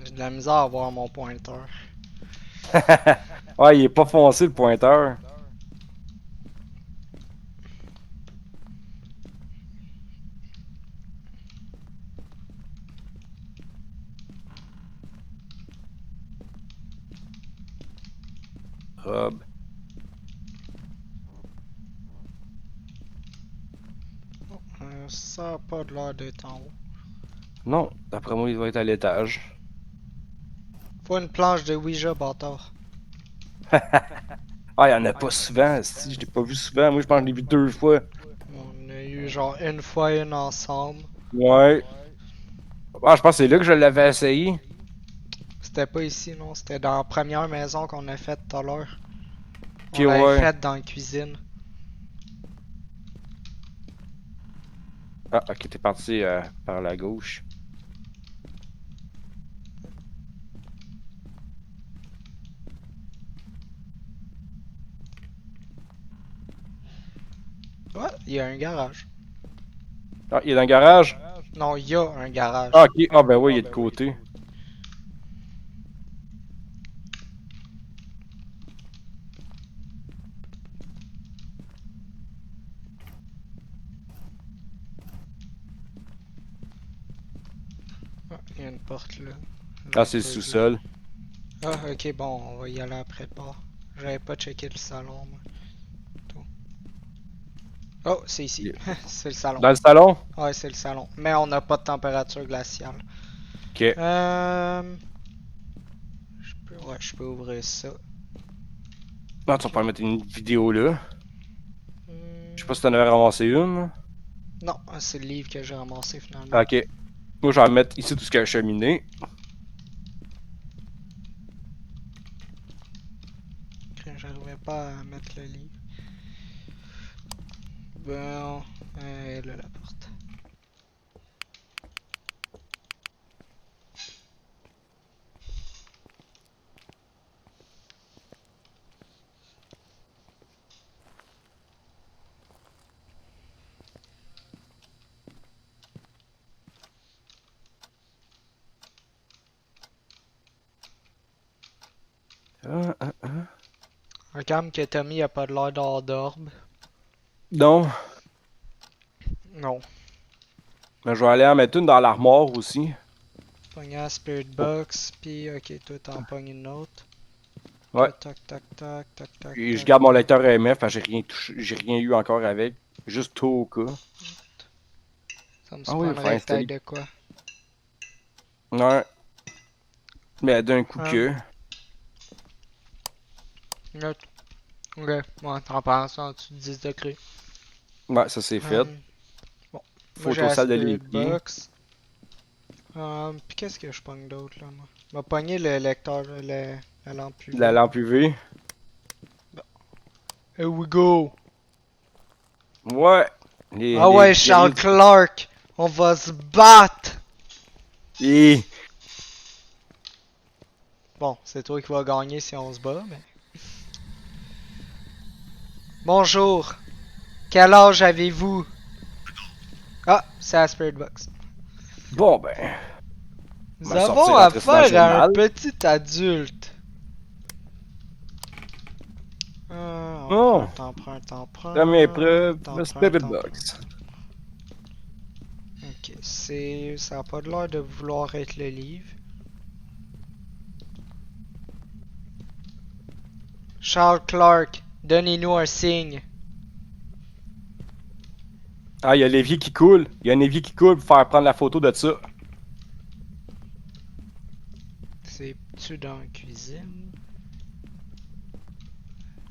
J'ai de la misère à voir mon pointeur. Ouais, il est pas foncé le pointeur. Rob. Ça a pas de l'air d'être en haut. Non, d'après moi, il doit être à l'étage. Faut une planche de Ouija, bâtard. Ah, il y en a pas souvent. Si, je l'ai pas vu souvent. Moi, je pense que je l'ai vu 2 fois. On a eu genre une fois une ensemble. Ouais. Ah, je pense que c'est là que je l'avais essayé. C'était pas ici, non. C'était dans la première maison qu'on a faite tout à l'heure. Ok, On l'avait ouais. faite dans la cuisine. Ah, ok, t'es parti par la gauche. Ouais, il y a un garage. Ah, il est dans le garage? Non, il y a un garage. Ah, ok. Ah, ben oui, il est de côté. une porte là. Ah, c'est le Pas vu. sous-sol. Ah, ok, bon, on va y aller après le bar. J'avais pas checké le salon, moi. Tout. Oh, c'est ici. C'est le salon. Dans le salon? Ouais, c'est le salon. Mais on n'a pas de température glaciale. Ok. Je peux ouvrir ça. Non, tu vas pas mettre une vidéo là. Hmm, Je sais pas si t'en avais ramassé une. Non, c'est le livre que j'ai ramassé finalement. Ok. Moi, je vais mettre ici tout ce qu'il y a cheminé. J'arrivais pas à mettre le livre. Bon, là, la porte. Regarde que Tommy a pas de l'air d'or d'orbe. Non. Non. Mais je vais aller en mettre une dans l'armoire aussi. Pogner la Spirit Box, pis ok, toi t'en pognes une autre. Ouais. Tac, tac, tac, tac, tac. Et je tac, garde mon tac. lecteur EMF parce que j'ai rien touché, j'ai rien eu encore avec. Juste tout au cas. Ça me Ah oui, il faut prendrait installer. peut-être de quoi. Ouais. Mais d'un coup Ah. que. Note. Ok, ouais, t'en penses en dessous de 10 degrés. Ouais, ça c'est fait. Bon, moi j'ai Photo la salle de Spirit l'évier. Box. Pis qu'est-ce que je pogne d'autre là, moi? Je vais pogner le lecteur, la lampe UV. La lampe UV. Here we go! Ouais. Ah ouais, Charles Clark! On va se battre! Et... Bon, c'est toi qui vas gagner si on se bat, mais... Bonjour! Quel âge avez-vous? Ah, c'est la Spirit Box. Bon ben. On Nous va avons sortir notre affaire à un journal. petit adulte. Oh. Empreinte. Comme épreuve, le Spirit Box. Ok, ça a pas de l'air de vouloir être le livre. Charles Clark, donnez-nous un signe. Ah, il y a l'évier qui coule. Il y a un évier qui coule pour faire prendre la photo de ça. C'est-tu dans la cuisine?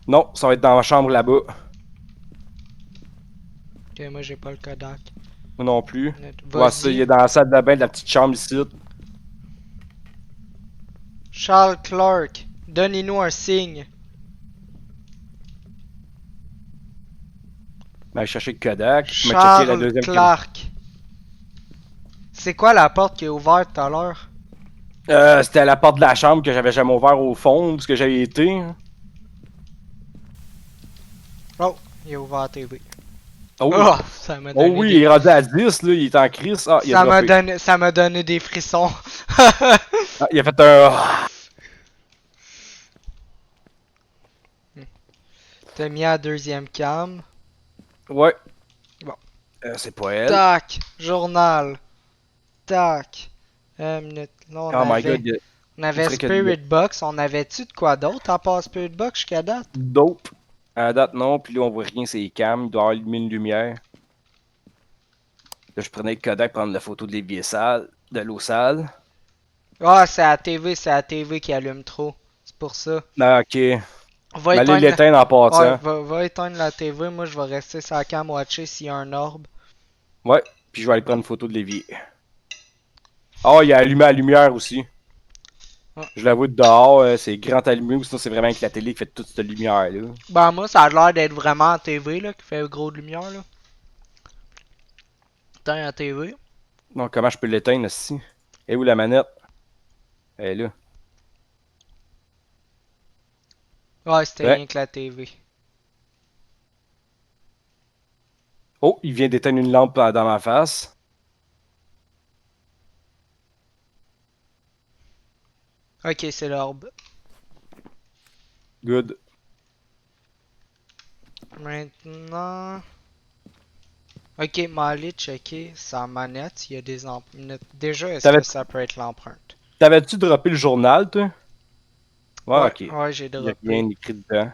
Non, ça va être dans ma chambre là-bas. Ok, moi j'ai pas le Kodak. Moi non plus. Ouais, ça, il Vas-y. est dans la salle de bain de la petite chambre ici. Charles Clark, donnez-nous un signe. Ben, chercher le Kodak. Je vais checker la Charles deuxième Clark. C'est quoi la porte qui est ouverte tout à l'heure? C'était la porte de la chambre que j'avais jamais ouvert au fond, parce que j'avais été. Oh, il est ouvert à TV. Oh, Oh, ça m'a oh donné oui, des... il est rendu à 10, là, il est en crise. Ah, il a droppé. Ça m'a donné des frissons. Ah, il a fait un... T'as mis à deuxième cam. Ouais. Bon. C'est pas elle. Tac, journal. Tac. Minute. Là, Oh my god, il y a on avait faudrait que- Spirit Box. On avait-tu de quoi d'autre à part Spirit Box jusqu'à date? dope. À la date, non, puis là, on voit rien, c'est cam. Il doit avoir allumé une lumière. Là, je prenais le Kodak prendre la photo de l'évier sale, de l'eau sale. Ah, c'est la TV qui allume trop. C'est pour ça. Ah, ok. Va Mais allez éteindre, l'éteindre en ouais, passant. va éteindre la TV. Moi, je vais rester sur la cam watcher s'il y a un orbe. Ouais, puis je vais aller prendre une photo de l'évier. Oh, il a allumé la lumière aussi. Ah. Je l'avoue de dehors, c'est grand allumé, ou sinon c'est vraiment avec la télé qui fait toute cette lumière-là. Ben, moi, ça a l'air d'être vraiment la TV, là, qui fait gros de lumière, là. Éteins la TV. Donc, comment je peux l'éteindre ici? Et où la manette? Elle est là. Ouais, c'était Ouais. rien que la TV. Oh, il vient d'éteindre une lampe dans ma face. Ok, c'est l'orbe. Good. Maintenant... Ok, mais allez checker sa manette, il y a des empreintes. Déjà, est-ce T'avais- que ça peut être l'empreinte? T'avais-tu droppé le journal, toi? Ouais, Ouais, ok. ouais, j'ai Il y a rien droppé. écrit dedans.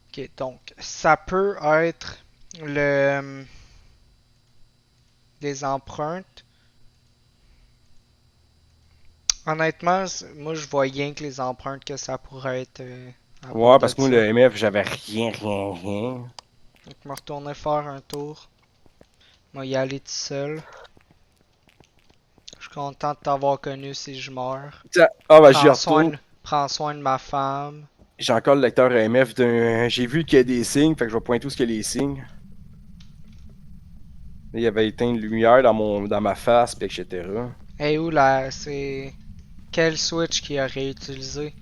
Ok, donc, ça peut être le des empreintes. Honnêtement, moi je vois rien que les empreintes que ça pourrait être à part Ouais, de parce que moi, ça. le MF, j'avais rien. Donc, je me retourner faire un tour. Moi, y aller tout seul. Je suis content de t'avoir connu si je meurs. Ah, bah, j'y retourne. Prends soin de ma femme. J'ai encore le lecteur EMF d'un. J'ai vu qu'il y a des signes, fait que je vais pointer où ce qu'il y a les signes. Là, il avait éteint une lumière dans ma face, puis etc. Et où là, c'est quel switch qu'il a réutilisé?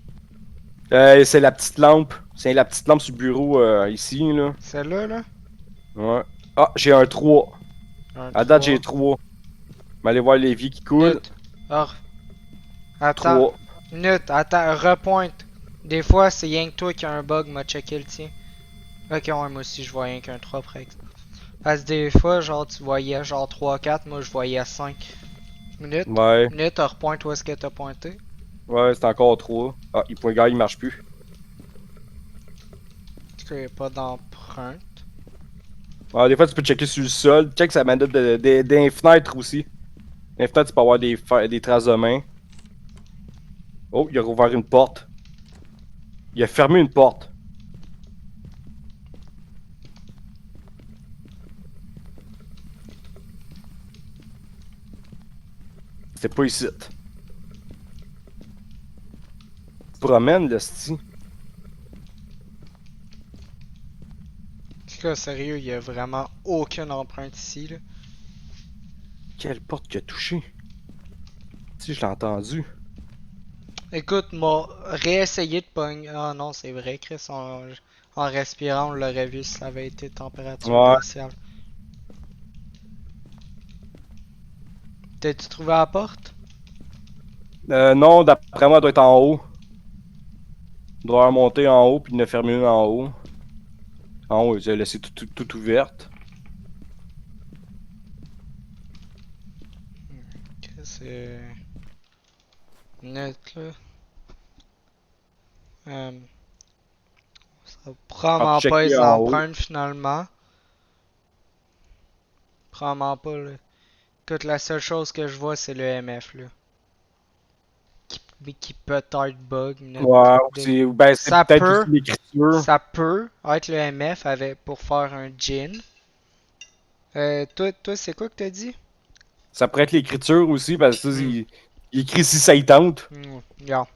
C'est la petite lampe. C'est la petite lampe sur le bureau ici, là. Celle-là, là? Ouais. Ah, j'ai un 3. Un À date, j'ai 3. 3. Allez voir les vies qui coulent. Minute. Or, attends. 3. Minute, attends, repointe. Des fois, c'est rien que toi qui a un bug, m'a checké le tien. Ok, ouais, moi aussi, je vois rien qu'un 3 par exemple. Parce que des fois, genre, tu voyais genre 3 4, moi je voyais 5. Minute. Ouais. Minute, repointe où est-ce que t'as pointé. Ouais, c'est encore 3. Ah, il marche plus. Parce qu'il n'y a pas d'empreinte. Ah, des fois, tu peux checker sur le sol. Check sa manette des fenêtres aussi. Les fenêtres, tu peux avoir des traces de main. Oh, il a rouvert une porte. Il a fermé une porte. C'était pas ici. Tu te promènes, le sti. En tout cas, sérieux, il y a vraiment aucune empreinte ici, là. Quelle porte qu'il a touché? Si, je l'ai entendu. Écoute, m'a réessayé de pogner. Ah non, c'est vrai, Chris, en respirant, on l'aurait vu si ça avait été température Ouais. glaciale. T'as-tu trouvé la porte? Non, d'après moi, elle doit être en haut. Il doit remonter en haut, puis il en a fermé une en haut. En haut, il a laissé tout ouverte. C'est net, là. Ça va Ah, probablement pas checker les en haut. empreintes finalement. Probablement pas, là. Écoute, la seule chose que je vois, c'est le MF, là. Mais qui peut-être bug. Ouais, c'est Ça peut-être aussi peut, l'écriture. ça peut être le MF avec, pour faire un gin. Toi, c'est quoi que t'as dit? Ça pourrait être l'écriture aussi, parce que ça, Hmm. il écrit si ça y tente. Yeah,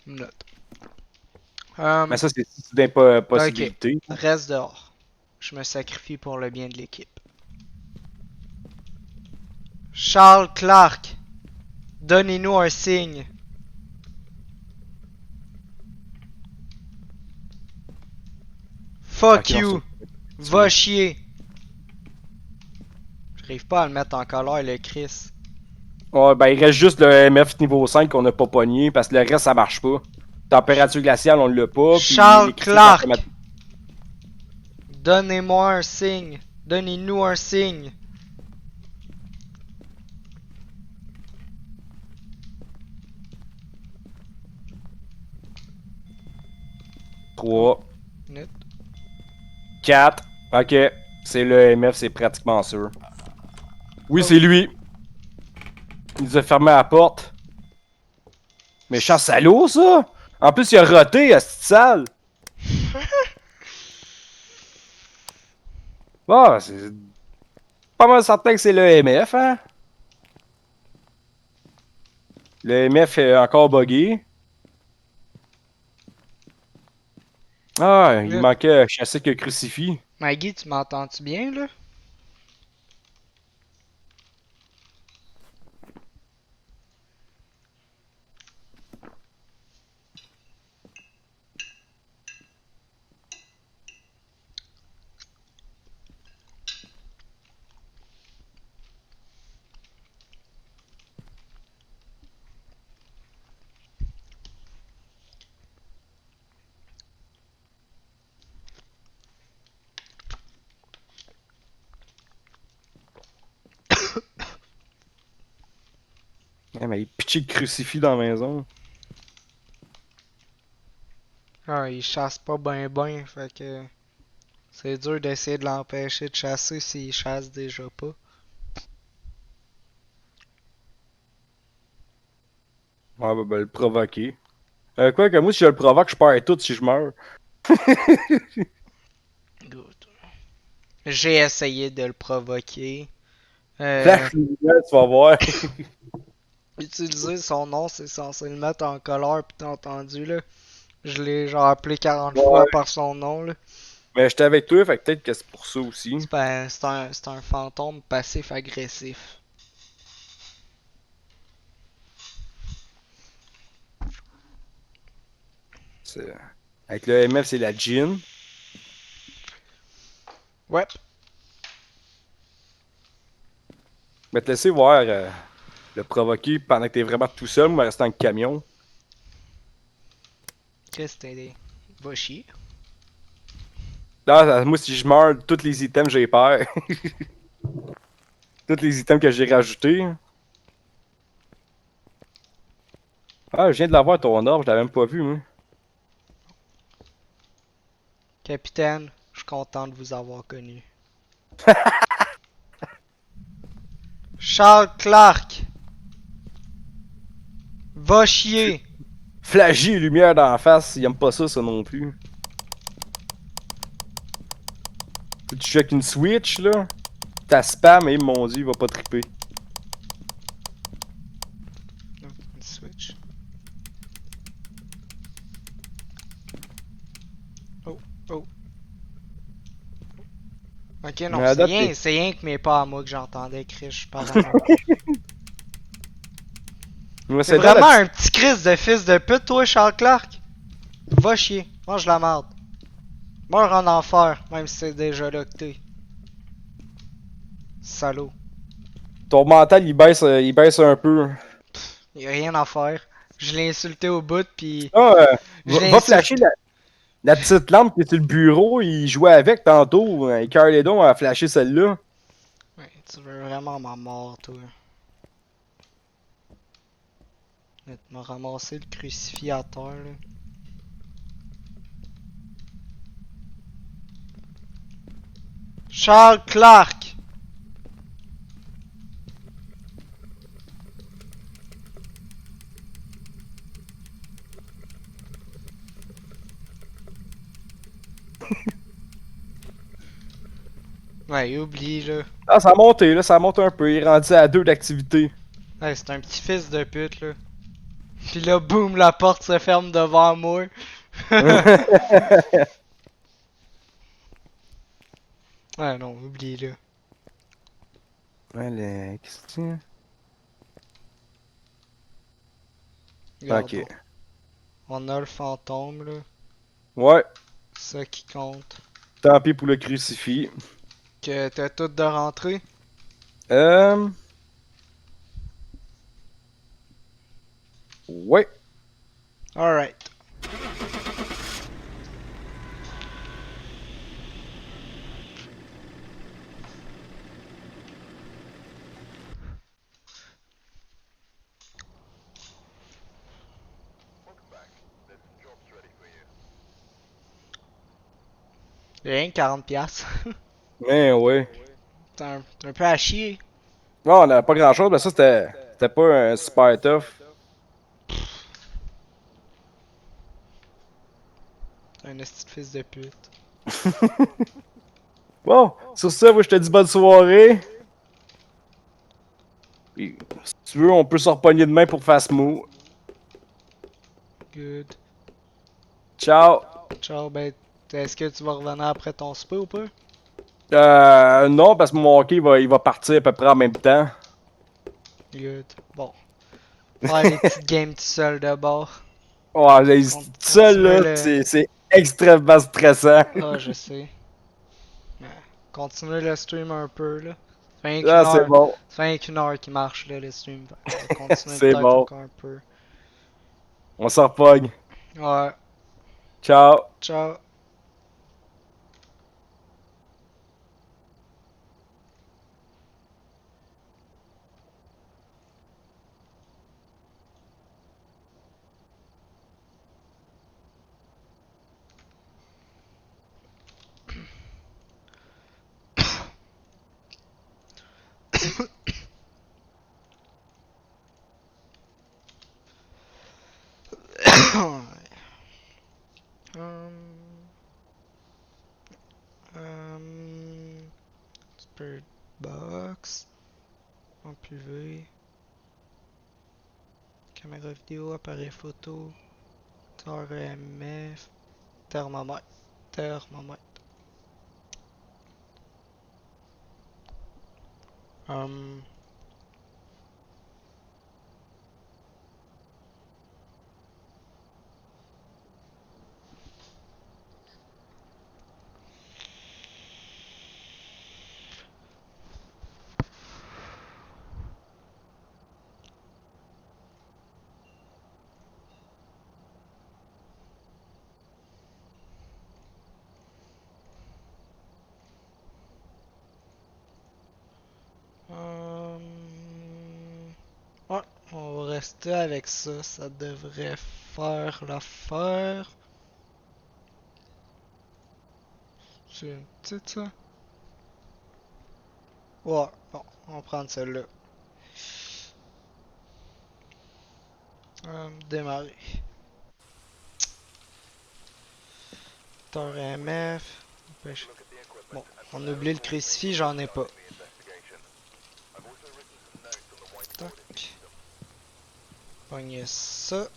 une note. Mais Um, ça, c'est ok, d'impossibilité. reste dehors. Je me sacrifie pour le bien de l'équipe. Charles Clark, donnez-nous un signe. Fuck Ok, non, you, va chier. J'arrive pas à le mettre en colère, le Chris. Ouais, ben il reste juste le MF niveau 5 qu'on n'a pas pogné, parce que le reste, ça marche pas. Température glaciale, on l'a pas, puis Charles l'écriture Clark, automatique. donnez-moi un signe. Donnez-nous un signe. Oh, 3, minute. 4. Ok, c'est le MF, c'est pratiquement sûr. Oui, Oh. c'est lui. Il nous a fermé la porte. Méchant salaud, ça! En plus, il a roté à cette salle. Bon, c'est pas mal certain que c'est le MF, hein? Le MF est encore buggé. Ah, il Minute. manquait chasser que crucifix. Maggie, tu m'entends-tu bien, là? Mais il pitché le crucifix dans la maison. Ah, il chasse pas ben, fait que c'est dur d'essayer de l'empêcher de chasser s'il chasse déjà pas. Ouais, ben, le provoquer. Quoi que moi, si je le provoque, je perds tout si je meurs. Good. J'ai essayé de le provoquer. Flash lumière, tu vas voir. Utiliser son nom, c'est censé le mettre en colère, pis t'as entendu là. Je l'ai genre appelé 40 fois Ouais. par son nom là. Mais j'étais avec toi, fait que peut-être que c'est pour ça aussi. C'est un fantôme passif-agressif. C'est- Avec le MF, c'est la Jean. Ouais. Mais te laisser voir le provoquer pendant que t'es vraiment tout seul, moi, rester dans le camion. Chris, va chier. Là, moi, si je meurs, tous les items, j'ai peur. Tous les items que j'ai rajoutés. Ah, je viens de l'avoir, ton orbe, je l'avais même pas vu, moi. Capitaine, je suis content de vous avoir connu. Charles Clark! Va chier! Flashy lumière dans la face, il aime pas ça non plus. Tu check une Switch, là. T'as spam et mon dieu, il va pas triper. Une Switch. Oh, oh. Ok, non, Mais à date, c'est rien que mes pas à moi que j'entendais, Chris, je suis parano. moi, C'est dans la vraiment petite- un petit Chris de fils de pute, toi, Charles Clark? Va chier, mange la merde. Meurs en enfer, même si c'est déjà là que t'es. Salaud. Ton mental, il baisse un peu. Y'a rien à faire. Je l'ai insulté au bout, pis Ah, je l'ai va flasher insulté. la petite lampe qui est sur le bureau, il jouait avec tantôt. Et Carledon a flashé celle-là. Ouais, tu veux vraiment ma mort, toi. Tu m'as ramassé le crucifix à terre, là. Charles Clark! Ouais, oublie, là. Ah, ça a monté, là, ça monte un peu. Il est rendu à 2 d'activité. Ouais, c'est un petit fils de pute, là. Pis là, boum, la porte se ferme devant moi. Ouais, non, oublie, là. Ouais, qu'est-ce que c'est? Regarde, Ok. on a le fantôme, là. Ouais, C'est ça qui compte. tant pis pour le crucifix. Que t'as tout de rentrée. Euh... Ouais. Alright. Welcome back. There's some jobs ready for you. Rien que 40 piastres. Mais ouais. T'es un peu à chier. Non, on n'a pas grand-chose, mais ça, c'était pas un super tough. T'es un esti de fils de pute. Bon, sur ça, moi, je te dis bonne soirée. Puis, si tu veux, on peut se repogner demain pour Fast Move. Good. Ciao. Ciao, ben, est-ce que tu vas revenir après ton souper ou pas? Non, parce que mon hockey, il va partir à peu près en même temps. Good. Bon. Faire les petites games tout seul de bord. Oh, seul, Continuer là, le... c'est extrêmement stressant. Ah, je sais. Ouais. Continuer le stream un peu, là. Ça fait rien qu'une Ah, c'est heure. bon. Ça fait rien qu'une heure qui marche, là, le stream. On va continuer C'est peut-être bon. encore un peu. On s'en repogne. Ouais. Ciao. Ciao. Spirit Box. En privé. Caméra vidéo, appareil photo. TRMF. Thermomètre. Thermomètre. Hum. Ouais, on va rester avec ça. Ça devrait faire l'affaire. C'est une petite ça? Ouais, bon, on va prendre celle-là. Démarrer. Tor MF. Pêche. Bon, on oublie le crucifix, j'en ai pas. Tac. Pogner ça.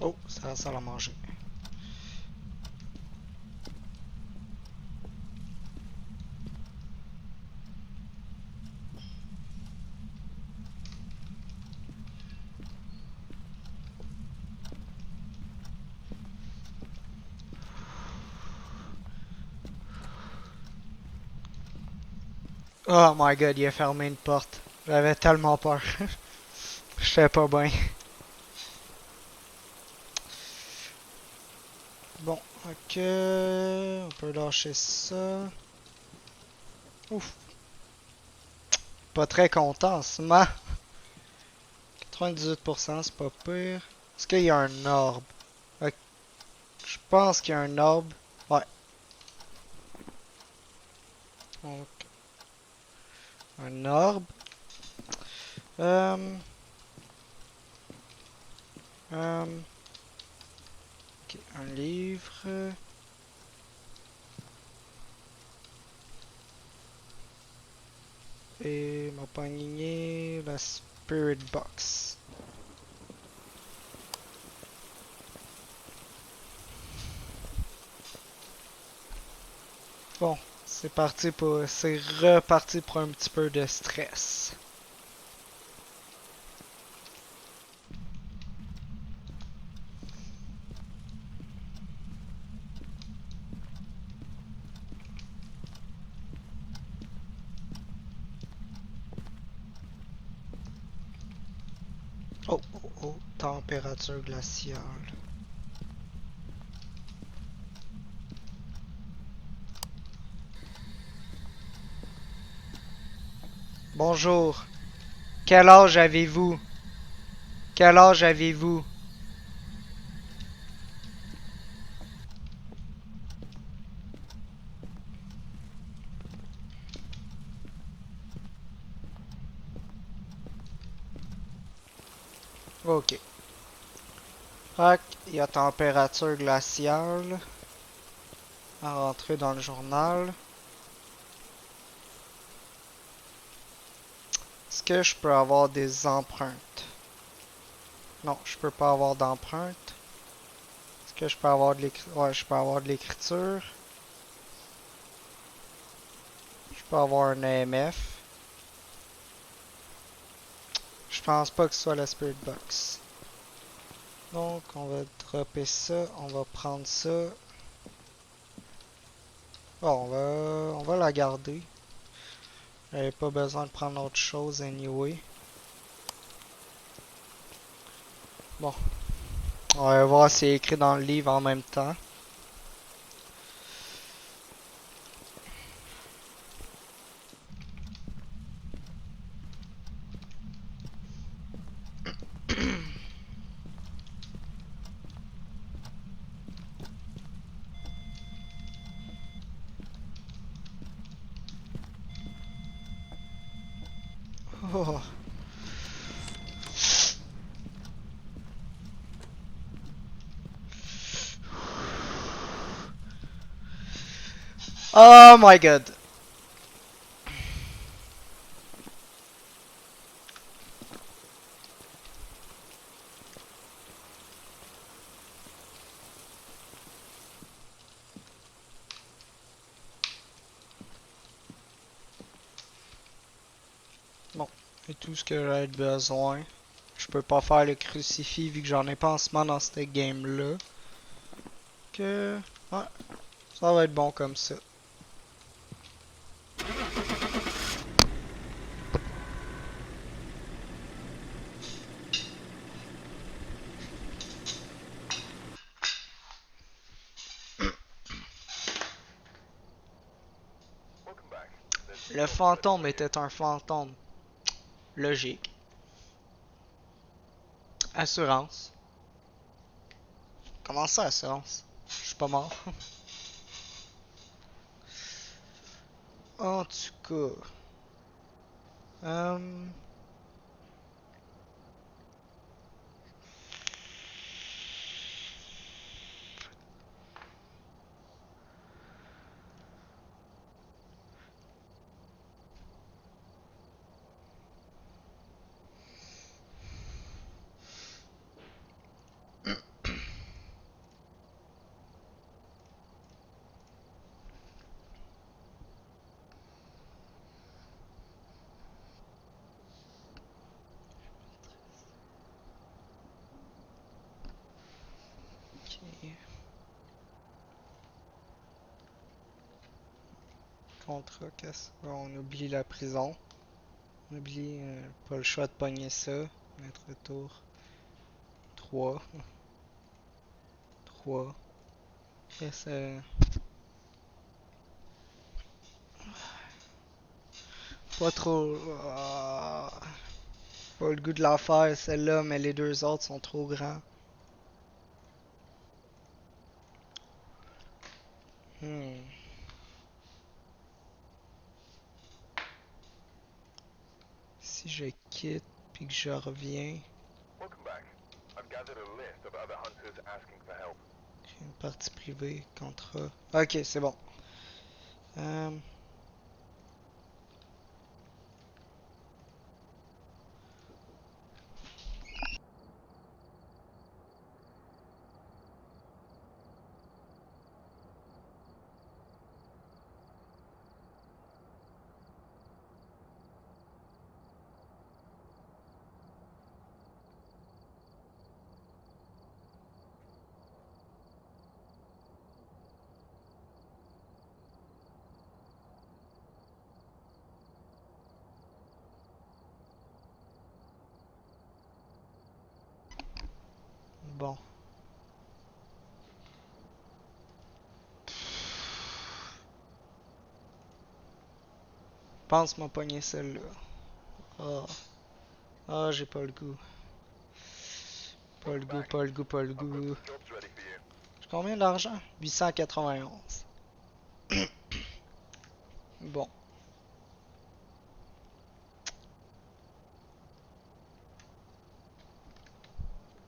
Oh, c'est la salle à manger. Oh my god, il a fermé une porte. J'avais tellement peur. J'étais pas bien. Bon, ok. On peut lâcher ça. Ouf. Pas très content en ce moment. 98%, c'est pas pire. Est-ce qu'il y a un orbe? Ok. Je pense qu'il y a un orbe. Ouais. Donc, un orbe. Ok, un livre. Et m'a pogné la Spirit Box. Bon, c'est parti pour, c'est reparti pour un petit peu de stress. Oh, oh, oh, température glaciale. Bonjour. Quel âge avez-vous? Quel âge avez-vous? Ok. Fait il y a température glaciale à rentrer dans le journal. Est-ce que je peux avoir des empreintes? Non, je peux pas avoir d'empreintes. Est-ce que je peux avoir de l'écriture? Ouais, je peux avoir de l'écriture. Je peux avoir un AMF. Je pense pas que ce soit la Spirit Box. Donc, on va dropper ça. On va prendre ça. Bon, on va la garder. J'avais pas besoin de prendre autre chose anyway. Bon, on va voir si c'est écrit dans le livre en même temps. Oh. Oh my god. Bon, c'est tout ce que j'ai besoin. Je peux pas faire le crucifix vu que j'en ai pas en ce moment dans cette game là. Que ouais, ça va être bon comme ça. Welcome back. There's Le fantôme était un fantôme. Logique. Assurance. Comment ça, assurance? Je suis pas mort. En tout cas. Euh... ok. Contrat, qu'est-ce? Bon, on oublie la prison. On oublie pas le choix de pogner ça. Mettre retour. 3. 3. Qu'est-ce pas trop. Pas le goût de la faire celle-là, mais les deux autres sont trop grands. Hmm. Si je quitte puis que je reviens, welcome back. I've gathered a list of other hunters asking for help. j'ai une partie privée, contrat. Ok, c'est bon. Euh, bon. Pense m'a pogné celle-là. Ah. Ah, j'ai pas le goût. Pas le goût, pas le goût, pas le goût. Job's ready for you. J'ai combien d'argent? 891. Bon.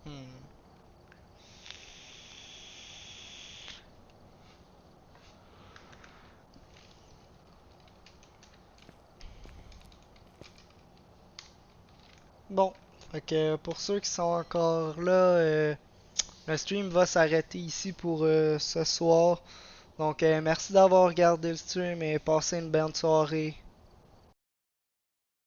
Hmm. Bon. Fait que pour ceux qui sont encore là, le stream va s'arrêter ici pour ce soir. Donc merci d'avoir regardé le stream et passez une bonne soirée.